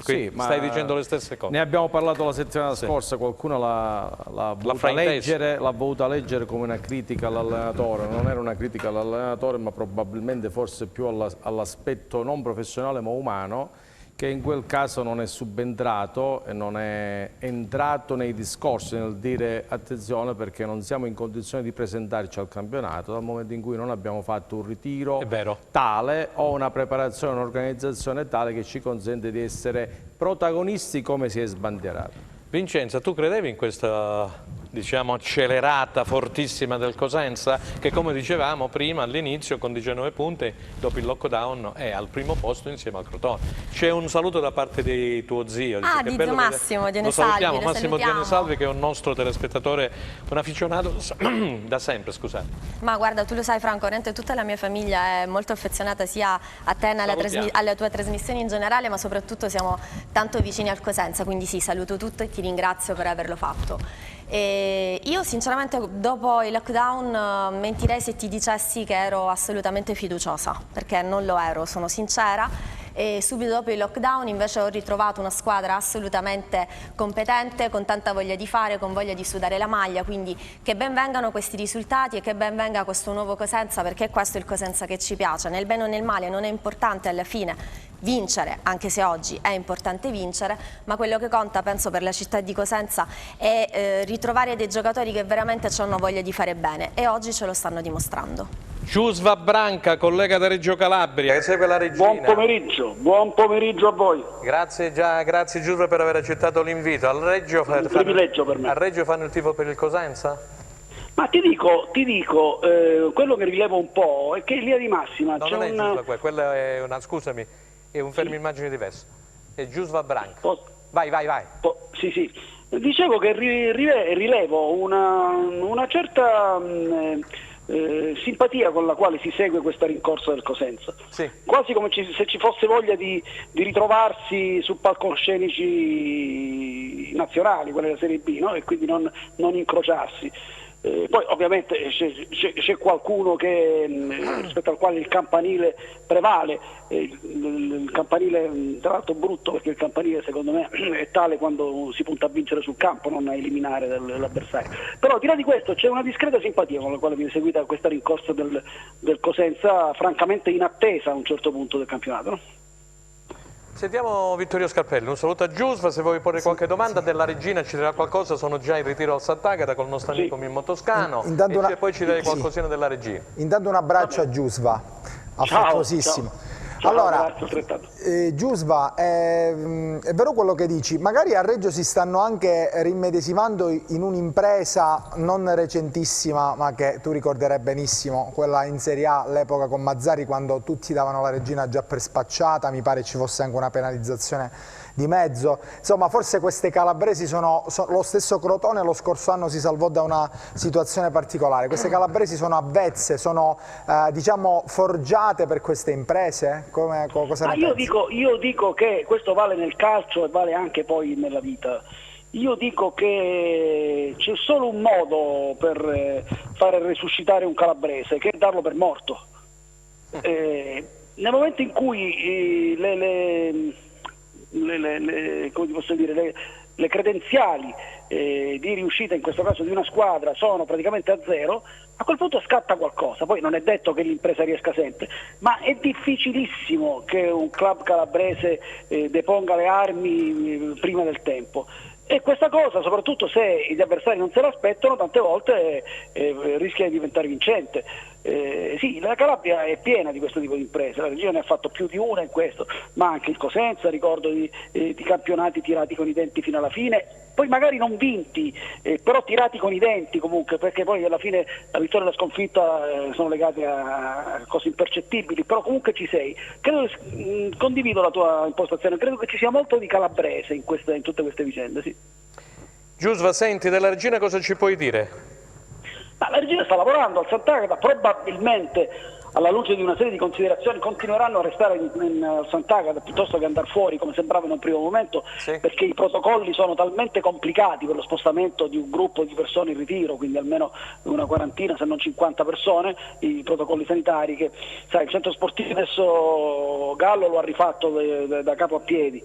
S1: Quindi
S5: sì, ma
S1: stai dicendo le stesse cose.
S5: Ne abbiamo parlato la settimana scorsa, qualcuno l'ha voluta leggere come una critica all'allenatore. Non era una critica all'allenatore, ma probabilmente forse più all'aspetto non professionale ma umano, che in quel caso non è subentrato e non è entrato nei discorsi nel dire attenzione, perché non siamo in condizione di presentarci al campionato dal momento in cui non abbiamo fatto un ritiro tale o una preparazione, un'organizzazione tale che ci consente di essere protagonisti come si è sbandierato.
S1: Vincenzo, tu credevi in questa, diciamo, accelerata fortissima del Cosenza, che come dicevamo prima all'inizio con 19 punti dopo il lockdown è al primo posto insieme al Crotone? C'è un saluto da parte di tuo zio.
S2: Ah, di zio Massimo Dionesalvi.
S1: Massimo Dionesalvi, che è un nostro telespettatore, un afficionato da sempre, scusate.
S2: Ma guarda, tu lo sai Franco, veramente tutta la mia famiglia è molto affezionata sia a te e alle tue trasmissioni in generale, ma soprattutto siamo tanto vicini al Cosenza, quindi sì, saluto tutto e ti ringrazio per averlo fatto. E io sinceramente dopo il lockdown mentirei se ti dicessi che ero assolutamente fiduciosa, perché non lo ero, sono sincera. E subito dopo il lockdown invece ho ritrovato una squadra assolutamente competente, con tanta voglia di fare, con voglia di sudare la maglia, quindi che ben vengano questi risultati e che ben venga questo nuovo Cosenza, perché questo è il Cosenza che ci piace, nel bene o nel male. Non è importante alla fine vincere, anche se oggi è importante vincere, ma quello che conta, penso, per la città di Cosenza è ritrovare dei giocatori che veramente hanno voglia di fare bene, e oggi ce lo stanno dimostrando.
S1: Giusva Branca, collega da Reggio Calabria, che segue la regina.
S7: Buon pomeriggio a voi.
S1: Grazie Giusva per aver accettato l'invito. Al Reggio
S7: un privilegio per me.
S1: Al Reggio fanno il tifo per il Cosenza?
S7: Ma ti dico, quello che rilevo un po' è che in linea di massima
S1: no,
S7: c'è
S1: non è Giusva, quella è una, scusami, è un fermo immagine diverso. È Giusva Branca. Vai.
S7: Sì. Dicevo che rilevo una certa simpatia con la quale si segue questa rincorsa del Cosenza, sì. Quasi come se ci fosse voglia di ritrovarsi su palcoscenici nazionali, quella della Serie B, no? E quindi non incrociarsi. Poi ovviamente c'è qualcuno che rispetto al quale il campanile prevale, il campanile tra l'altro brutto, perché il campanile secondo me è tale quando si punta a vincere sul campo, non a eliminare l'avversario. Però al di là di questo c'è una discreta simpatia con la quale viene seguita questa rincorsa del Cosenza, francamente in attesa a un certo punto del campionato, no?
S1: Sentiamo Vittorio Scarpelli, un saluto a Giusva, se vuoi porre qualche domanda della regina ci dirà qualcosa, sono già in ritiro al Sant'Agata con il nostro amico Mimmo Toscano e poi ci dai qualcosina della regina.
S3: Intanto un abbraccio a Giusva, affettuosissimo.
S7: Ciao.
S3: Allora, Giusva, è vero quello che dici, magari a Reggio si stanno anche rimmedesimando in un'impresa non recentissima, ma che tu ricorderai benissimo, quella in Serie A all'epoca con Mazzari, quando tutti davano la regina già per spacciata, mi pare ci fosse anche una penalizzazione di mezzo. Insomma, forse queste calabresi sono lo stesso Crotone lo scorso anno si salvò da una situazione particolare. Queste calabresi sono avvezze, sono diciamo forgiate per queste imprese? Cosa ne pensi?
S7: Io dico che questo vale nel calcio e vale anche poi nella vita. Io dico che c'è solo un modo per fare resuscitare un calabrese, che è darlo per morto. Nel momento in cui come ti posso dire, le credenziali di riuscita in questo caso di una squadra sono praticamente a zero, a quel punto scatta qualcosa. Poi non è detto che l'impresa riesca sempre, ma è difficilissimo che un club calabrese deponga le armi prima del tempo. E questa cosa, soprattutto se gli avversari non se l'aspettano, tante volte rischia di diventare vincente. Sì, la Calabria è piena di questo tipo di imprese, la Regina ne ha fatto più di una in questo, ma anche il Cosenza, ricordo di campionati tirati con i denti fino alla fine, poi magari non vinti, però tirati con i denti comunque, perché poi alla fine la vittoria e la sconfitta sono legate a cose impercettibili, però comunque ci sei. Condivido la tua impostazione, credo che ci sia molto di calabrese in tutte queste vicende. Sì.
S1: Giusva, senti, della Regina cosa ci puoi dire?
S7: Ma la Regina sta lavorando al Sant'Agata, probabilmente alla luce di una serie di considerazioni continueranno a restare in Sant'Agata piuttosto che andare fuori come sembrava in un primo momento, sì, perché i protocolli sono talmente complicati per lo spostamento di un gruppo di persone in ritiro, quindi almeno una quarantina se non 50 persone, i protocolli sanitari, che sai, il centro sportivo adesso Gallo lo ha rifatto da capo a piedi,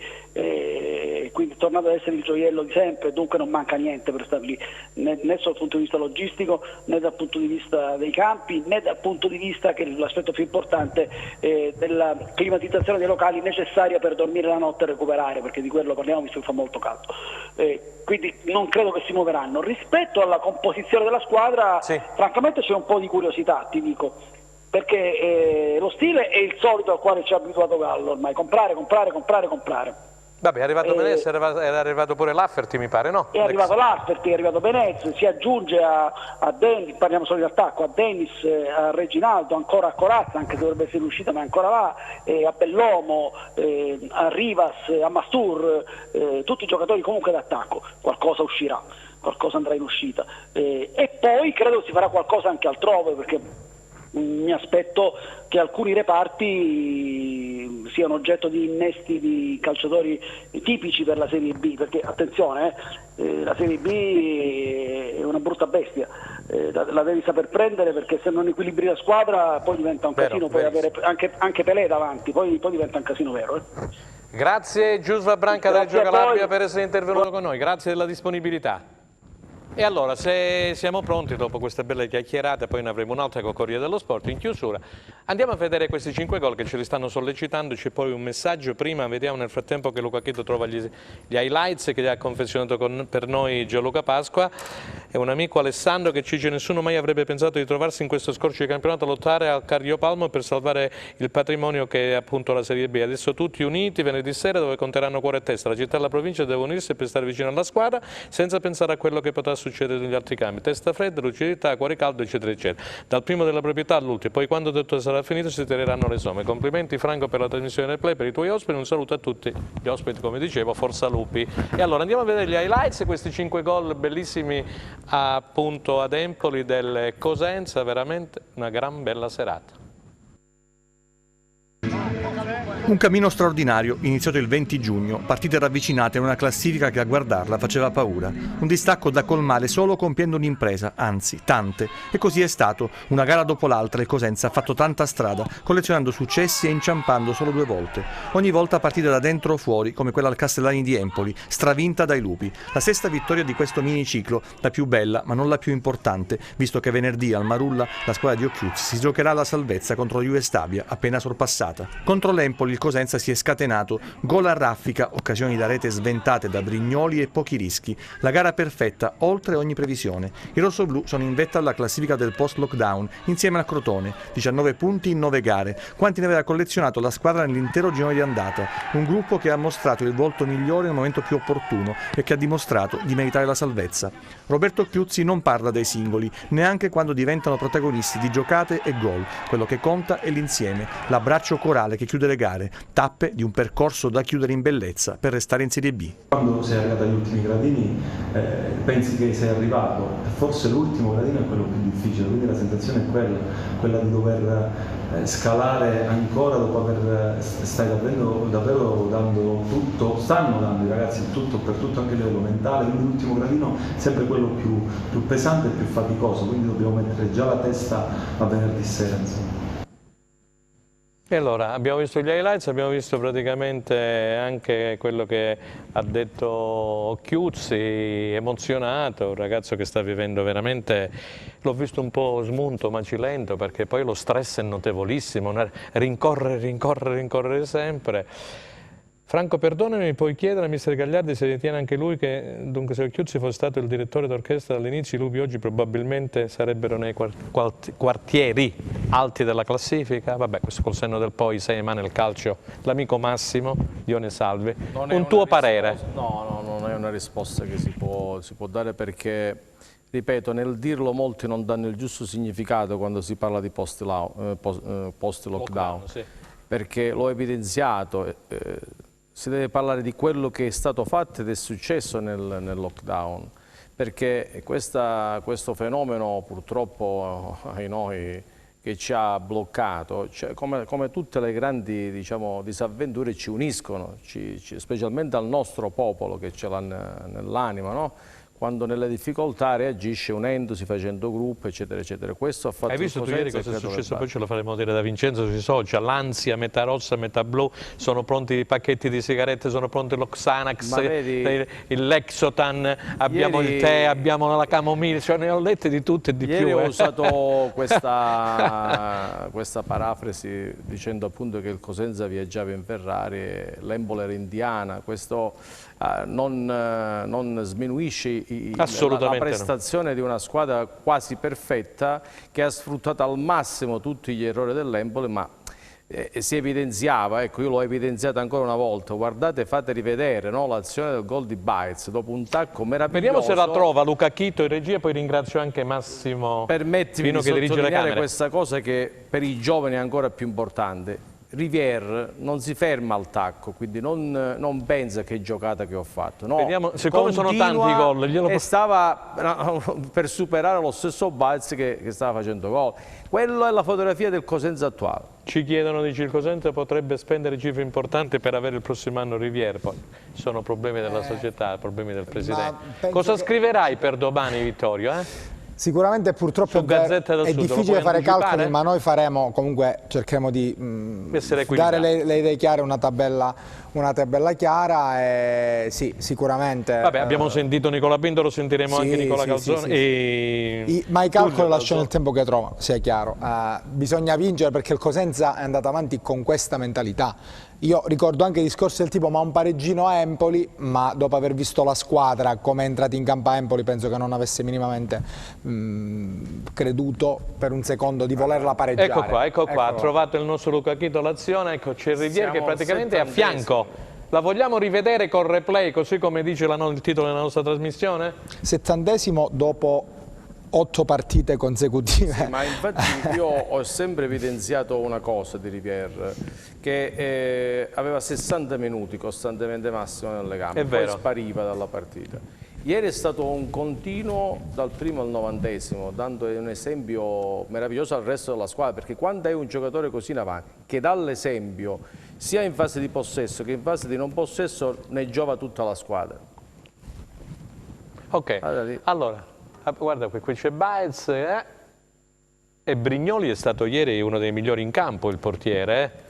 S7: quindi è tornato ad essere il gioiello di sempre, dunque non manca niente per stare lì, né dal punto di vista logistico, né dal punto di vista dei campi, né dal punto di vista che l'aspetto più importante della climatizzazione dei locali necessaria per dormire la notte e recuperare, perché di quello parliamo visto che fa molto caldo. Quindi non credo che si muoveranno. Rispetto alla composizione della squadra, sì, francamente c'è un po' di curiosità, ti dico, perché lo stile è il solito al quale ci ha abituato Gallo ormai, comprare.
S1: Vabbè, è arrivato Benezzi, era arrivato pure Lafferty, mi pare, no?
S7: È arrivato Lafferty, è arrivato Benezzi, si aggiunge a Dennis, parliamo solo di attacco, a Dennis, a Reginaldo, ancora a Corazza, anche se dovrebbe essere uscita ma è ancora là, a Bellomo, a Rivas, a Mastur, tutti giocatori comunque d'attacco, qualcosa uscirà, qualcosa andrà in uscita. E poi credo si farà qualcosa anche altrove, perché mi aspetto che alcuni reparti siano oggetto di innesti di calciatori tipici per la Serie B, perché attenzione, la Serie B è una brutta bestia, la devi saper prendere, perché se non equilibri la squadra poi diventa un casino, puoi avere anche Pelé davanti, poi diventa un casino vero.
S1: Grazie Giusva Branca da Reggio Calabria per essere intervenuto con noi, grazie della disponibilità. E allora, se siamo pronti dopo queste belle chiacchierate, poi ne avremo un'altra con Corriere dello Sport in chiusura, andiamo a vedere questi 5 gol che ce li stanno sollecitando. C'è poi un messaggio, prima vediamo nel frattempo che Luca Chiedo trova gli highlights che gli ha confezionato per noi Gianluca Pasqua. È un amico Alessandro che ci dice: nessuno mai avrebbe pensato di trovarsi in questo scorcio di campionato a lottare al Cardiopalmo per salvare il patrimonio che è appunto la Serie B. Adesso tutti uniti venerdì sera, dove conteranno cuore e testa. La città e la provincia devono unirsi per stare vicino alla squadra senza pensare a quello che potrà succedere negli altri campi. Testa fredda, lucidità, cuore caldo, eccetera eccetera. Dal primo della proprietà all'ultimo, poi quando tutto sarà finito si tireranno le somme. Complimenti Franco per la trasmissione del Play, per i tuoi ospiti, un saluto a tutti gli ospiti, come dicevo, forza lupi. E allora andiamo a vedere gli highlights, questi 5 gol bellissimi appunto ad Empoli del Cosenza, veramente una gran bella serata.
S8: Un cammino straordinario, iniziato il 20 giugno, partite ravvicinate in una classifica che a guardarla faceva paura. Un distacco da colmare solo compiendo un'impresa, anzi tante. E così è stato. Una gara dopo l'altra il Cosenza ha fatto tanta strada, collezionando successi e inciampando solo 2 volte. Ogni volta partite da dentro o fuori, come quella al Castellani di Empoli, stravinta dai lupi. La 6ª vittoria di questo miniciclo, la più bella ma non la più importante, visto che venerdì al Marulla la squadra di Occhiuzzi si giocherà la salvezza contro Juve Stabia, appena sorpassata. Contro l'Empoli il Cosenza si è scatenato, gol a raffica, occasioni da rete sventate da Brignoli e pochi rischi. La gara perfetta, oltre ogni previsione. I rossoblù sono in vetta alla classifica del post-lockdown, insieme al Crotone, 19 punti in 9 gare, quanti ne aveva collezionato la squadra nell'intero girone di andata. Un gruppo che ha mostrato il volto migliore nel momento più opportuno e che ha dimostrato di meritare la salvezza. Roberto Occhiuzzi non parla dei singoli, neanche quando diventano protagonisti di giocate e gol. Quello che conta è l'insieme, l'abbraccio corale che chiude le gare, tappe di un percorso da chiudere in bellezza per restare in Serie B.
S9: Quando sei arrivato agli ultimi gradini pensi che sei arrivato, forse l'ultimo gradino è quello più difficile, quindi la sensazione è quella di dover scalare ancora dopo aver stai davvero dando tutto, stanno dando i ragazzi il tutto per tutto anche a livello mentale, quindi l'ultimo gradino è sempre quello più pesante e più faticoso, quindi dobbiamo mettere già la testa a venerdì sera, insomma.
S1: E allora abbiamo visto gli highlights, abbiamo visto praticamente anche quello che ha detto Occhiuzzi, emozionato, un ragazzo che sta vivendo veramente, l'ho visto un po' smunto, macilento, perché poi lo stress è notevolissimo, rincorrere sempre. Franco, perdonami, puoi chiedere a mister Gagliardi se ritiene anche lui che, dunque, se Occhiuzzi fosse stato il direttore d'orchestra dall'inizio, i Lupi oggi probabilmente sarebbero nei quartieri alti della classifica? Vabbè, questo col senno del poi, sei mani nel calcio, l'amico Massimo, Dione Salvi. Un tuo parere?
S5: No, non è una risposta che si può dare perché, ripeto, nel dirlo molti non danno il giusto significato quando si parla di post-lockdown,
S1: Sì.
S5: perché l'ho evidenziato. Si deve parlare di quello che è stato fatto ed è successo nel lockdown, perché questo fenomeno purtroppo ai noi che ci ha bloccato, cioè, come tutte le grandi, diciamo, disavventure ci uniscono, specialmente al nostro popolo che ce l'ha nell'anima, no? Quando nelle difficoltà reagisce unendosi, facendo gruppo, eccetera, eccetera. Questo ha fatto.
S1: Hai visto tu ieri cosa è successo? Poi ce lo faremo dire da Vincenzo sui social. L'ansia, metà rossa, metà blu, sono pronti i pacchetti di sigarette, sono pronti lo Xanax, il Lexotan, abbiamo il tè, abbiamo la camomilla, cioè ne ho lette di tutte e di
S5: ieri
S1: più.
S5: Ho usato questa parafrasi dicendo appunto che il Cosenza viaggiava in Ferrari, l'Empoli era indiana, questo non sminuisce la prestazione di una squadra quasi perfetta che ha sfruttato al massimo tutti gli errori dell'Empoli, ma si evidenziava, ecco, io l'ho evidenziato ancora una volta, guardate, fate rivedere, no, l'azione del gol di Baez dopo un tacco meraviglioso.
S1: Vediamo se la trova Luca Chito in regia, poi ringrazio anche Massimo Pino che dirige la camera.
S5: Questa cosa che per i giovani è ancora più importante. Rivière non si ferma al tacco, quindi non pensa che giocata che ho fatto. No,
S1: vediamo, siccome sono tanti gol,
S5: e stava per superare lo stesso Baez che stava facendo gol. Quella è la fotografia del Cosenza attuale.
S1: Ci chiedono, dice, il Cosenza potrebbe spendere cifre importanti per avere il prossimo anno Rivière, poi sono problemi della società, problemi del Presidente. Cosa scriverai per domani, Vittorio?
S3: Sicuramente purtroppo è difficile fare calcoli, ma noi faremo, comunque cercheremo di dare le idee chiare, una tabella chiara e sì, sicuramente.
S1: Vabbè, abbiamo sentito Nicola Pinto, lo sentiremo anche Nicola Calzone.
S3: Ma i calcoli lasciano il tempo che trovano, sia chiaro. Bisogna vincere perché il Cosenza è andato avanti con questa mentalità. Io ricordo anche discorsi del tipo ma un pareggino a Empoli, ma dopo aver visto la squadra come è entrata in campo a Empoli penso che non avesse minimamente creduto per un secondo di volerla pareggiare.
S1: Ecco qua, ha trovato il nostro Luca Chito l'azione, ecco c'è il Rivière che praticamente è a fianco. La vogliamo rivedere col replay così come dice il titolo della nostra trasmissione?
S3: 70° dopo 8 partite consecutive.
S5: Sì, ma infatti io ho sempre evidenziato una cosa di Rivière, che aveva 60 minuti costantemente massimo nelle gambe, poi spariva dalla partita. Ieri è stato un continuo dal primo al 90°, dando un esempio meraviglioso al resto della squadra, perché quando hai un giocatore così in avanti, che dà l'esempio sia in fase di possesso che in fase di non possesso, ne giova tutta la squadra.
S1: Ok, allora guarda qui c'è Baez e Brignoli è stato ieri uno dei migliori in campo, il portiere.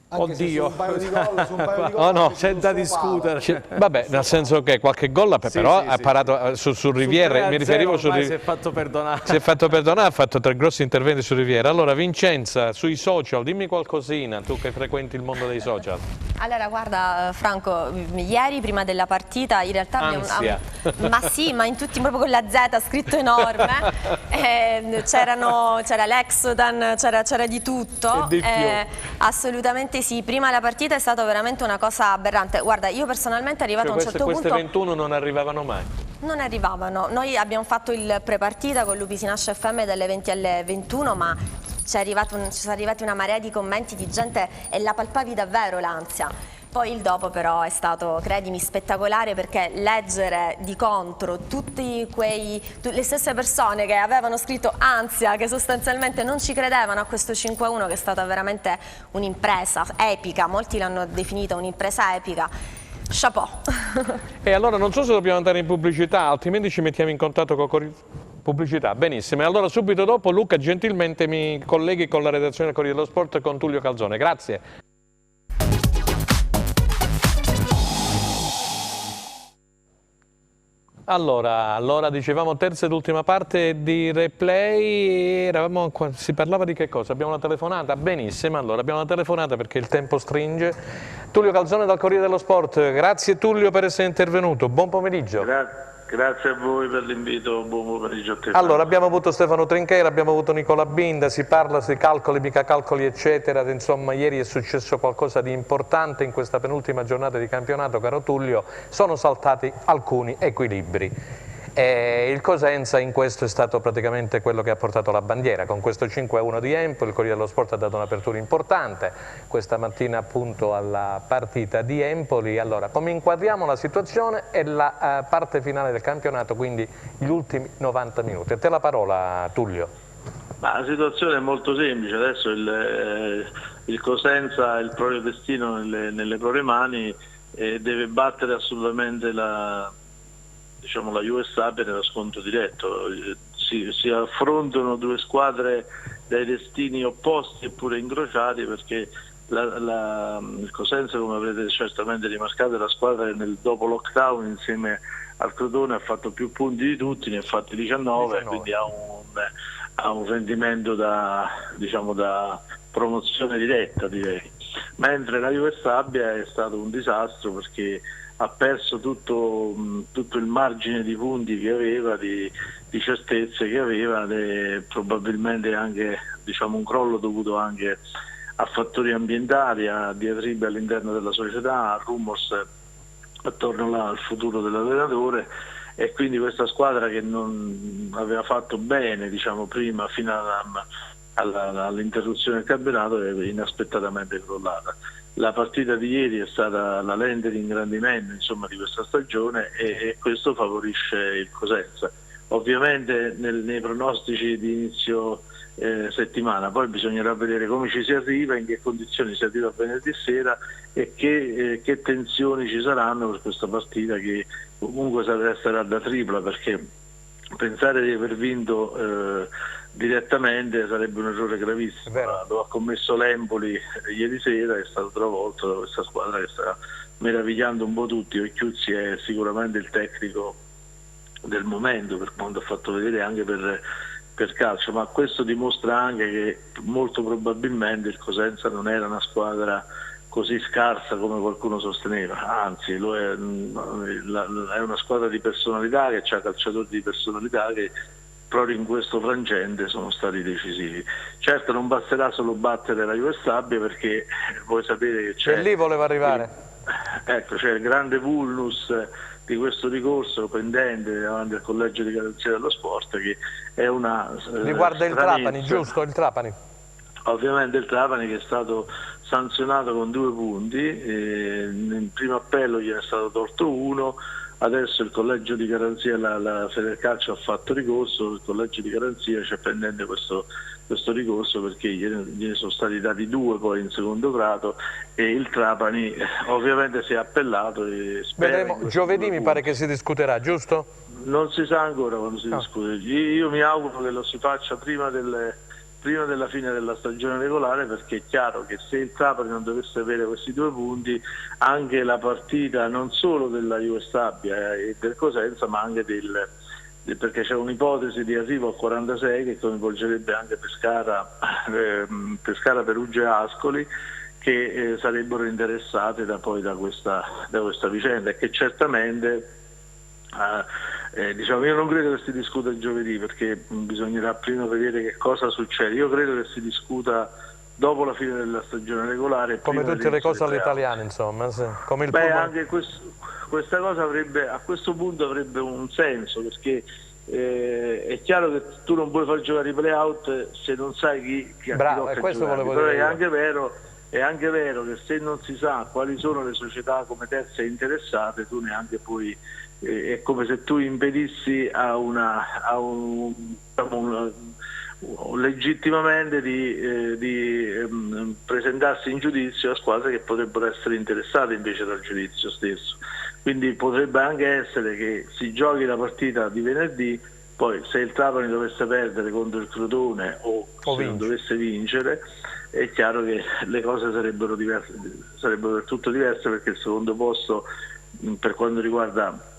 S5: Oddio,
S3: su un paio di gol,
S5: oh no, c'è da discutere.
S1: Vabbè, nel senso che qualche gol però ha parato su Rivière, mi riferivo su Rivière.
S5: Si è fatto perdonare.
S1: Si è fatto perdonare, ha fatto 3 grossi interventi su Rivière. Allora Vincenza, sui social, dimmi qualcosina, tu che frequenti il mondo dei social.
S2: Allora guarda Franco, ieri prima della partita in realtà
S1: Ansia.
S2: ma sì, ma in tutti, proprio con la Z scritto enorme, c'era Lexotan, c'era di tutto, assolutamente sì, prima la partita è stata veramente una cosa aberrante. Guarda, io personalmente arrivato a un certo punto...
S1: Queste 21 non arrivavano mai?
S2: Non arrivavano, noi abbiamo fatto il pre-partita con Lupi si nasce FM dalle 20 alle 21, ma ci sono arrivati una marea di commenti di gente e la palpavi davvero l'ansia. Poi il dopo però è stato, credimi, spettacolare perché leggere di contro le stesse persone che avevano scritto ansia, che sostanzialmente non ci credevano a questo 5-1 che è stata veramente un'impresa epica, molti l'hanno definita un'impresa epica. Chapeau.
S1: E allora non so se dobbiamo andare in pubblicità, altrimenti ci mettiamo in contatto con pubblicità. Benissimo, e allora subito dopo Luca gentilmente mi colleghi con la redazione del Corriere dello Sport con Tullio Calzone. Grazie. Allora dicevamo terza ed ultima parte di replay, si parlava di che cosa? Abbiamo una telefonata? Benissimo, allora abbiamo una telefonata perché il tempo stringe. Tullio Calzone dal Corriere dello Sport, grazie Tullio per essere intervenuto, buon pomeriggio.
S10: Grazie a voi per l'invito, buon pomeriggio a te.
S1: Allora, abbiamo avuto Stefano Trinchera, abbiamo avuto Nicola Binda, si parla sui calcoli, mica calcoli eccetera, insomma ieri è successo qualcosa di importante in questa penultima giornata di campionato, caro Tullio, sono saltati alcuni equilibri. Il Cosenza in questo è stato praticamente quello che ha portato la bandiera, con questo 5-1 di Empoli. Il Corriere dello Sport ha dato un'apertura importante questa mattina appunto alla partita di Empoli. Allora, come inquadriamo la situazione e la parte finale del campionato, quindi gli ultimi 90 minuti. A te la parola, Tullio.
S10: Ma la situazione è molto semplice, adesso il Cosenza ha il proprio destino nelle proprie mani e deve battere assolutamente la Juve Stabia nello scontro diretto. Si affrontano due squadre dai destini opposti eppure incrociati, perché il Cosenza, come avrete certamente rimarcato, è la squadra che dopo lockdown insieme al Crotone ha fatto più punti di tutti, ne ha fatti 19. Quindi ha un rendimento da promozione diretta, direi. Mentre la Juve Stabia è stato un disastro, perché ha perso tutto il margine di punti che aveva, di certezze che aveva, probabilmente anche un crollo dovuto anche a fattori ambientali, a diatribe all'interno della società, a rumors attorno al futuro dell'allenatore, e quindi questa squadra che non aveva fatto bene prima fino all'interruzione del campionato è inaspettatamente crollata. La partita di ieri è stata la lente di ingrandimento di questa stagione e questo favorisce il Cosenza. Ovviamente nei pronostici di inizio settimana poi bisognerà vedere come ci si arriva, in che condizioni si arriva venerdì sera e che tensioni ci saranno per questa partita, che comunque sarà da tripla, perché pensare di aver vinto direttamente sarebbe un errore gravissimo. Lo ha commesso l'Empoli ieri sera, è stato travolto da questa squadra che sta meravigliando un po' tutti. Occhiuzzi è sicuramente il tecnico del momento, per quanto ha fatto vedere anche per calcio, ma questo dimostra anche che molto probabilmente il Cosenza non era una squadra così scarsa come qualcuno sosteneva, anzi è una squadra di personalità, che ha calciatori di personalità che proprio in questo frangente sono stati decisivi. Certo non basterà solo battere la Juve Stabia, perché voi sapete che c'è...
S1: E lì voleva arrivare.
S10: C'è il grande vulnus di questo ricorso pendente davanti al Collegio di Garanzia dello Sport, che è una...
S1: Riguarda il Trapani, giusto? Il Trapani.
S10: Ovviamente il Trapani, che è stato sanzionato con 2 punti, nel primo appello gli è stato tolto 1, adesso il Collegio di Garanzia, la Federcalcio ha fatto ricorso, il Collegio di Garanzia c'è pendente questo ricorso, perché gliene sono stati dati 2 poi in secondo grado, e il Trapani ovviamente si è appellato e
S1: vedremo giovedì, mi pare che si discuterà, giusto?
S10: Non si sa ancora quando si discute. Io mi auguro che lo si faccia prima della fine della stagione regolare, perché è chiaro che se il Trapani non dovesse avere questi 2 punti, anche la partita non solo della Juve Stabia e del Cosenza, ma anche perché c'è un'ipotesi di arrivo a 46 che coinvolgerebbe anche Pescara, Perugia e Ascoli, che sarebbero interessate da questa vicenda, e che certamente io non credo che si discuta il giovedì, perché bisognerà prima vedere che cosa succede. Io credo che si discuta dopo la fine della stagione regolare,
S1: come tutte le cose all'italiana, insomma, come il
S10: anche questa cosa a questo punto avrebbe un senso, perché è chiaro che tu non puoi far giocare i play-out se non sai chi
S1: bravo, e questo volevo
S10: dire.
S1: Però
S10: è anche vero che se non si sa quali sono le società come terze interessate, tu neanche puoi, è come se tu impedissi legittimamente di presentarsi in giudizio a squadre che potrebbero essere interessate invece dal giudizio stesso. Quindi potrebbe anche essere che si giochi la partita di venerdì, poi se il Trapani dovesse perdere contro il Crotone o se non dovesse vincere, è chiaro che le cose sarebbero del tutto diverse, perché il secondo posto per quanto riguarda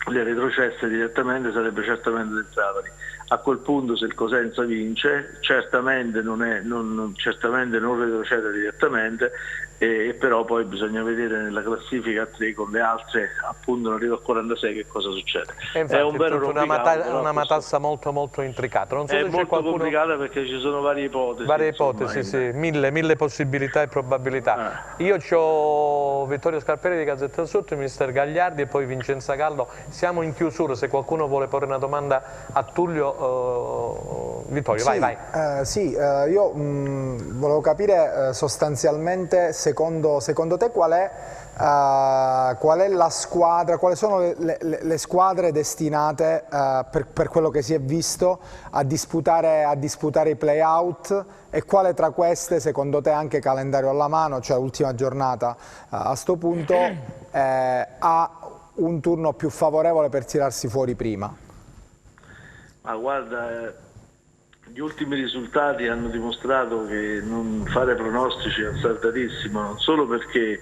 S10: le retrocesse direttamente sarebbe certamente del Trapani. A quel punto, se il Cosenza vince, certamente non retrocede direttamente, e però poi bisogna vedere nella classifica a 3 con le altre, appunto non arriva a 46, che cosa succede.
S1: Infatti,
S10: è un vero rompicapo,
S1: una matassa molto intricata. Non so
S10: è
S1: se
S10: molto
S1: qualcuno...
S10: complicata perché ci sono varie ipotesi.
S1: Varie ipotesi, sì, mille possibilità e probabilità. Io ho Vittorio Scarpelli di Gazzetta del Sud, Mister Gagliardi e poi Vincenza Gallo. Siamo in chiusura, se qualcuno vuole porre una domanda a Tullio. Vittorio,
S3: sì,
S1: vai.
S3: Io volevo capire sostanzialmente, secondo te qual è la squadra, quali sono le squadre destinate per quello che si è visto a disputare i play-out, e quale tra queste, secondo te, anche calendario alla mano, cioè ultima giornata a sto punto, ha un turno più favorevole per tirarsi fuori prima?
S10: Ma guarda, gli ultimi risultati hanno dimostrato che non fare pronostici è azzardatissimo, non solo perché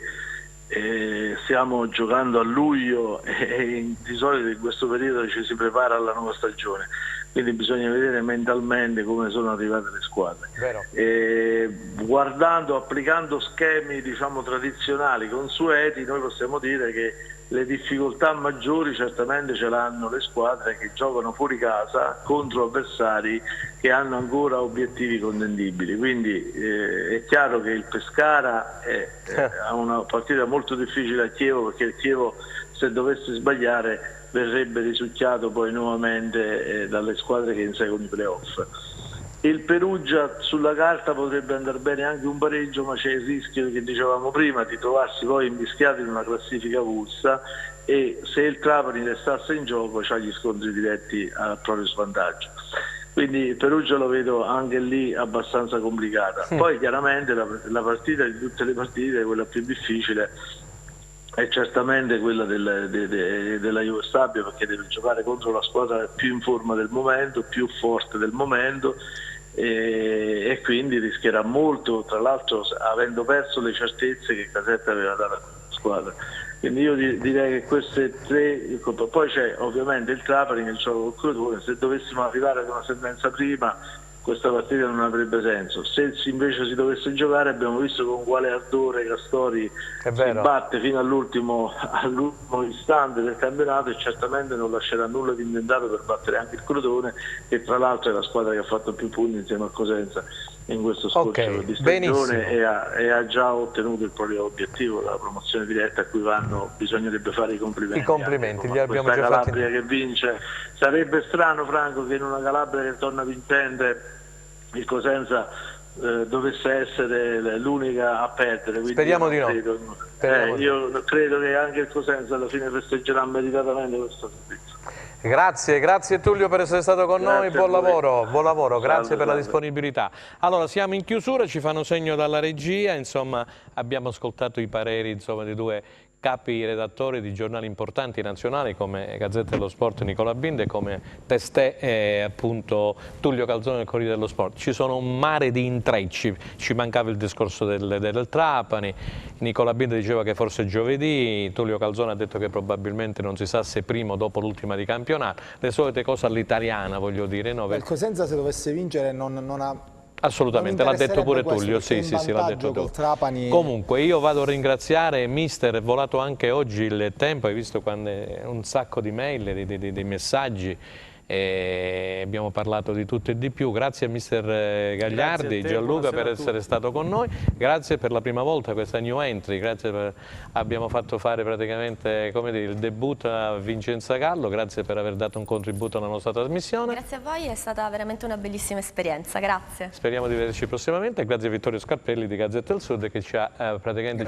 S10: stiamo giocando a luglio e di solito in questo periodo ci si prepara alla nuova stagione, quindi bisogna vedere mentalmente come sono arrivate le squadre. Guardando, applicando schemi diciamo tradizionali, consueti, noi possiamo dire che le difficoltà maggiori certamente ce l'hanno le squadre che giocano fuori casa contro avversari che hanno ancora obiettivi contendibili, quindi è chiaro che il Pescara ha una partita molto difficile a Chievo, perché il Chievo, se dovesse sbagliare, verrebbe risucchiato poi nuovamente dalle squadre che inseguono i playoff. Il Perugia sulla carta potrebbe andare bene anche un pareggio, ma c'è il rischio che dicevamo prima di trovarsi poi invischiati in una classifica avulsa, e se il Trapani restasse in gioco c'ha gli scontri diretti a proprio svantaggio. Quindi il Perugia lo vedo anche lì abbastanza complicata. Poi chiaramente la partita di tutte le partite, quella più difficile, è certamente quella della Juve Stabia, perché deve giocare contro la squadra più in forma del momento, più forte del momento, e quindi rischierà molto, tra l'altro avendo perso le certezze che Casetta aveva dato alla squadra. Quindi io direi che queste tre, poi c'è ovviamente il Trapani che gioca col Crotone. Se dovessimo arrivare ad una sentenza prima, questa partita non avrebbe senso. Se invece si dovesse giocare, abbiamo visto con quale ardore Castori si batte fino all'ultimo istante del campionato, e certamente non lascerà nulla di inventato per battere anche il Crotone, che tra l'altro è la squadra che ha fatto più punti insieme a Cosenza in questo scorcio di stagione, e ha già ottenuto il proprio obiettivo, la promozione diretta, a cui bisognerebbe fare i complimenti.
S1: I complimenti, li abbiamo già fatti.
S10: Calabria che vince, sarebbe strano, Franco, che in una Calabria che torna vincente il Cosenza dovesse essere l'unica a perdere.
S1: Speriamo di no.
S10: Io credo che anche il Cosenza alla fine festeggerà meritatamente questo servizio.
S1: Grazie Tullio per essere stato con noi, buon lavoro, grazie per la disponibilità. Allora, siamo in chiusura, ci fanno segno dalla regia, insomma abbiamo ascoltato i pareri di due capi redattori di giornali importanti nazionali come Gazzetta dello Sport Nicola Binde, come Testè appunto Tullio Calzone del Corriere dello Sport. Ci sono un mare di intrecci, ci mancava il discorso del Trapani, Nicola Binde diceva che forse giovedì, Tullio Calzone ha detto che probabilmente non si sa se prima o dopo l'ultima di campionato, le solite cose all'italiana, voglio dire. No?
S3: Il Cosenza, se dovesse vincere, non ha...
S1: Assolutamente, l'ha detto pure Tullio, sì, l'ha detto Tullio. Comunque io vado a ringraziare Mister, è volato anche oggi il tempo, hai visto quando un sacco di mail, di messaggi, abbiamo parlato di tutto e di più. Grazie a Mister Gagliardi, Gianluca, per essere stato con noi, grazie per la prima volta questa new entry, abbiamo fatto fare praticamente il debutto a Vincenza Gallo, grazie per aver dato un contributo alla nostra trasmissione.
S2: Grazie a voi, è stata veramente una bellissima esperienza, grazie.
S1: Speriamo di vederci prossimamente, grazie a Vittorio Scarpelli di Gazzetta del Sud che ci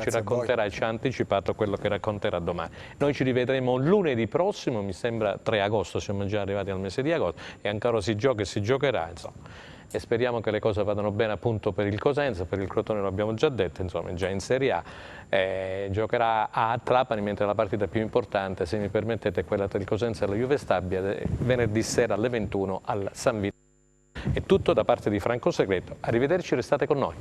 S1: racconterà e ci ha anticipato quello che racconterà domani. Noi ci rivedremo lunedì prossimo, mi sembra 3 agosto, siamo già arrivati al mese di agosto e ancora si gioca e si giocherà, insomma, e speriamo che le cose vadano bene appunto per il Cosenza, per il Crotone lo abbiamo già detto, insomma è già in Serie A, giocherà a Trapani, mentre la partita più importante, se mi permettete, è quella tra il Cosenza e la Juve Stabia, venerdì sera alle 21 al San Vito. È tutto da parte di Franco Segreto, arrivederci, restate con noi.